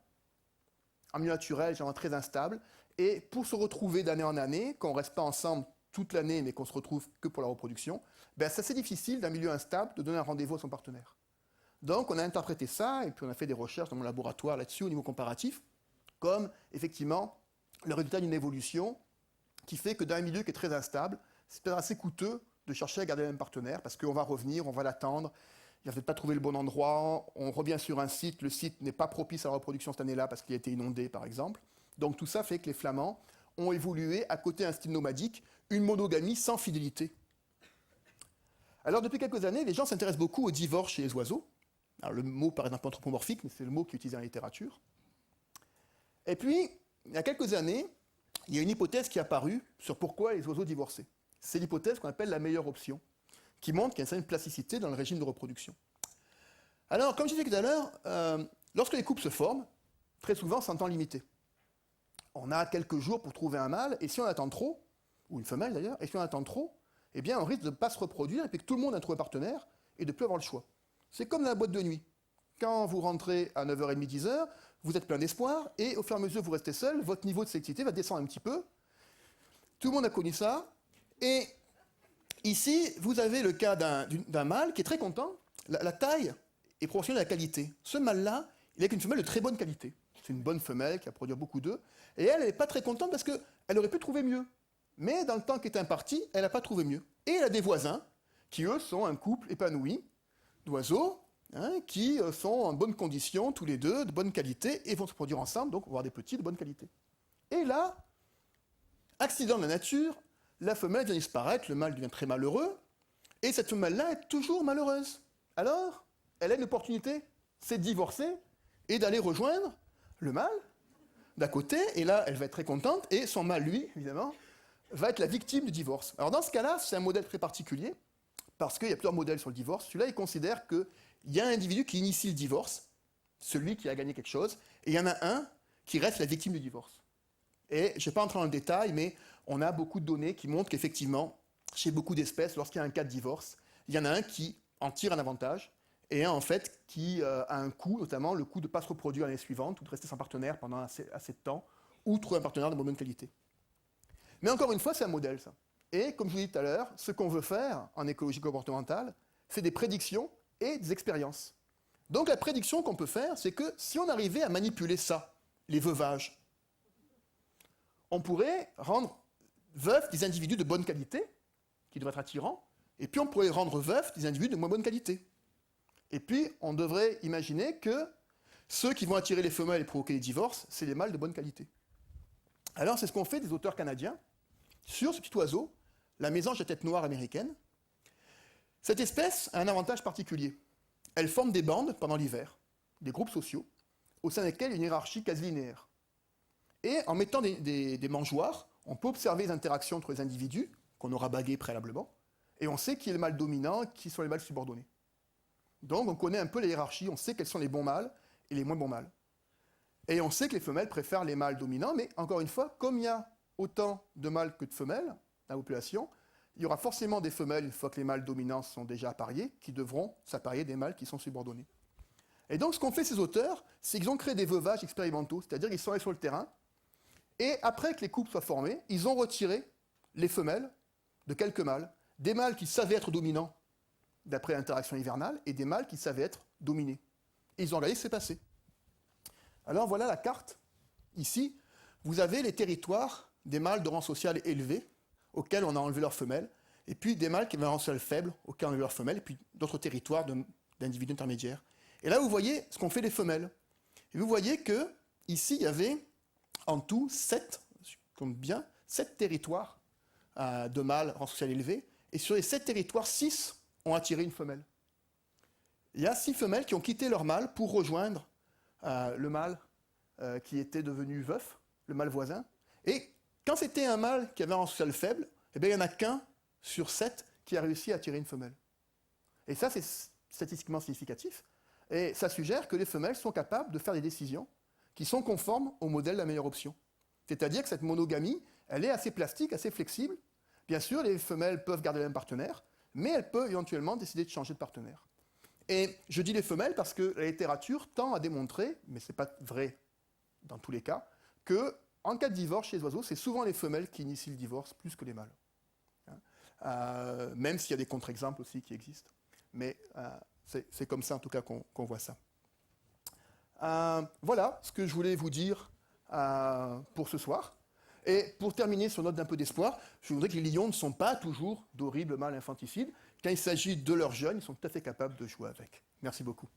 Speaker 1: en milieu naturel, genre très instable, et pour se retrouver d'année en année, quand on ne reste pas ensemble toute l'année, mais qu'on se retrouve que pour la reproduction, ben c'est assez difficile d'un milieu instable de donner un rendez-vous à son partenaire. Donc on a interprété ça, et puis on a fait des recherches dans mon laboratoire là-dessus au niveau comparatif, comme effectivement le résultat d'une évolution qui fait que dans un milieu qui est très instable, c'est peut-être assez coûteux de chercher à garder le même partenaire, parce qu'on va revenir, on va l'attendre, il va peut-être pas trouvé le bon endroit, on revient sur un site, le site n'est pas propice à la reproduction cette année-là parce qu'il a été inondé par exemple. Donc tout ça fait que les flamands ont évolué à côté d'un style nomadique, une monogamie sans fidélité. Alors depuis quelques années, les gens s'intéressent beaucoup au divorce chez les oiseaux. Alors le mot paraît un peu anthropomorphique, mais c'est le mot qui est utilisé dans la littérature. Et puis, il y a quelques années, il y a une hypothèse qui est apparue sur pourquoi les oiseaux divorçaient. C'est l'hypothèse qu'on appelle la meilleure option, qui montre qu'il y a une certaine plasticité dans le régime de reproduction. Alors, comme je disais tout à l'heure, lorsque les couples se forment, très souvent, c'est en temps limité. On a quelques jours pour trouver un mâle, et si on attend trop, ou une femelle d'ailleurs, et si on attend trop, eh bien, on risque de ne pas se reproduire, et puis que tout le monde a trouvé un partenaire, et de ne plus avoir le choix. C'est comme dans la boîte de nuit. Quand vous rentrez à 9h30, 10h, vous êtes plein d'espoir, et au fur et à mesure que vous restez seul, votre niveau de sélectivité va descendre un petit peu. Tout le monde a connu ça, et ici, vous avez le cas d'un mâle qui est très content. La taille est proportionnelle à la qualité. Ce mâle-là, il est avec une femelle de très bonne qualité. C'est une bonne femelle qui va produire beaucoup d'œufs. Et elle n'est pas très contente parce qu'elle aurait pu trouver mieux. Mais dans le temps qui est imparti, elle n'a pas trouvé mieux. Et elle a des voisins qui, eux, sont un couple épanoui d'oiseaux qui sont en bonne condition, tous les deux, de bonne qualité, et vont se produire ensemble, donc on va avoir des petits de bonne qualité. Et là, accident de la nature, la femelle vient disparaître, le mâle devient très malheureux, et cette femelle-là est toujours malheureuse. Alors, elle a une opportunité, c'est de divorcer et d'aller rejoindre le mâle d'à côté, et là, elle va être très contente, et son mâle, lui, évidemment, va être la victime du divorce. Alors dans ce cas-là, c'est un modèle très particulier, parce qu'il y a plusieurs modèles sur le divorce. Celui-là, il considère qu'il y a un individu qui initie le divorce, celui qui a gagné quelque chose, et il y en a un qui reste la victime du divorce. Et je ne vais pas entrer dans le détail, mais on a beaucoup de données qui montrent qu'effectivement, chez beaucoup d'espèces, lorsqu'il y a un cas de divorce, il y en a un qui en tire un avantage, et un en fait qui a un coût, notamment le coût de ne pas se reproduire l'année suivante, ou de rester sans partenaire pendant assez de temps, ou trouver un partenaire de bonne qualité. Mais encore une fois, c'est un modèle, ça. Et comme je vous l'ai dit tout à l'heure, ce qu'on veut faire en écologie comportementale, c'est des prédictions et des expériences. Donc la prédiction qu'on peut faire, c'est que si on arrivait à manipuler ça, les veuvages, on pourrait rendre veufs des individus de bonne qualité, qui devraient être attirants, et puis on pourrait rendre veufs des individus de moins bonne qualité. Et puis on devrait imaginer que ceux qui vont attirer les femelles et provoquer les divorces, c'est les mâles de bonne qualité. Alors c'est ce qu'ont fait des auteurs canadiens sur ce petit oiseau, la mésange à tête noire américaine. Cette espèce a un avantage particulier. Elle forme des bandes pendant l'hiver, des groupes sociaux, au sein desquels il y a une hiérarchie quasi linéaire. Et en mettant des mangeoires, on peut observer les interactions entre les individus, qu'on aura bagués préalablement, et on sait qui est le mâle dominant, qui sont les mâles subordonnés. Donc on connaît un peu la hiérarchie, on sait quels sont les bons mâles et les moins bons mâles. Et on sait que les femelles préfèrent les mâles dominants, mais encore une fois, comme il y a autant de mâles que de femelles dans la population, il y aura forcément des femelles, une fois que les mâles dominants sont déjà appariés, qui devront s'apparier des mâles qui sont subordonnés. Et donc ce qu'ont fait ces auteurs, c'est qu'ils ont créé des veuvages expérimentaux, c'est-à-dire qu'ils sont allés sur le terrain, et après que les couples soient formés, ils ont retiré les femelles de quelques mâles, des mâles qui savaient être dominants d'après l'interaction hivernale, et des mâles qui savaient être dominés. Et ils ont regardé ce qui s'est passé. Alors voilà la carte. Ici, vous avez les territoires des mâles de rang social élevé, auxquels on a enlevé leurs femelles, et puis des mâles qui avaient un rang social faible, auxquels on a enlevé leurs femelles, et puis d'autres territoires d'individus intermédiaires. Et là, vous voyez ce qu'ont fait les femelles. Et vous voyez que ici, il y avait en tout 7, je compte bien, 7 territoires de mâles rang social élevé, et sur les 7 territoires, 6 ont attiré une femelle. Il y a 6 femelles qui ont quitté leur mâle pour rejoindre le mâle qui était devenu veuf, le mâle voisin. Et quand c'était un mâle qui avait un rang social faible, eh bien, il n'y en a qu'un sur 7 qui a réussi à attirer une femelle. Et ça, c'est statistiquement significatif. Et ça suggère que les femelles sont capables de faire des décisions qui sont conformes au modèle de la meilleure option. C'est-à-dire que cette monogamie, elle est assez plastique, assez flexible. Bien sûr, les femelles peuvent garder le même partenaire, mais elles peuvent éventuellement décider de changer de partenaire. Et je dis les femelles parce que la littérature tend à démontrer, mais ce n'est pas vrai dans tous les cas, qu'en cas de divorce chez les oiseaux, c'est souvent les femelles qui initient le divorce plus que les mâles. Même s'il y a des contre-exemples aussi qui existent. Mais c'est comme ça en tout cas qu'on voit ça. Voilà ce que je voulais vous dire pour ce soir. Et pour terminer sur note d'un peu d'espoir, je voudrais que les lions ne sont pas toujours d'horribles mâles infanticides. Quand il s'agit de leurs jeunes, ils sont tout à fait capables de jouer avec. Merci beaucoup.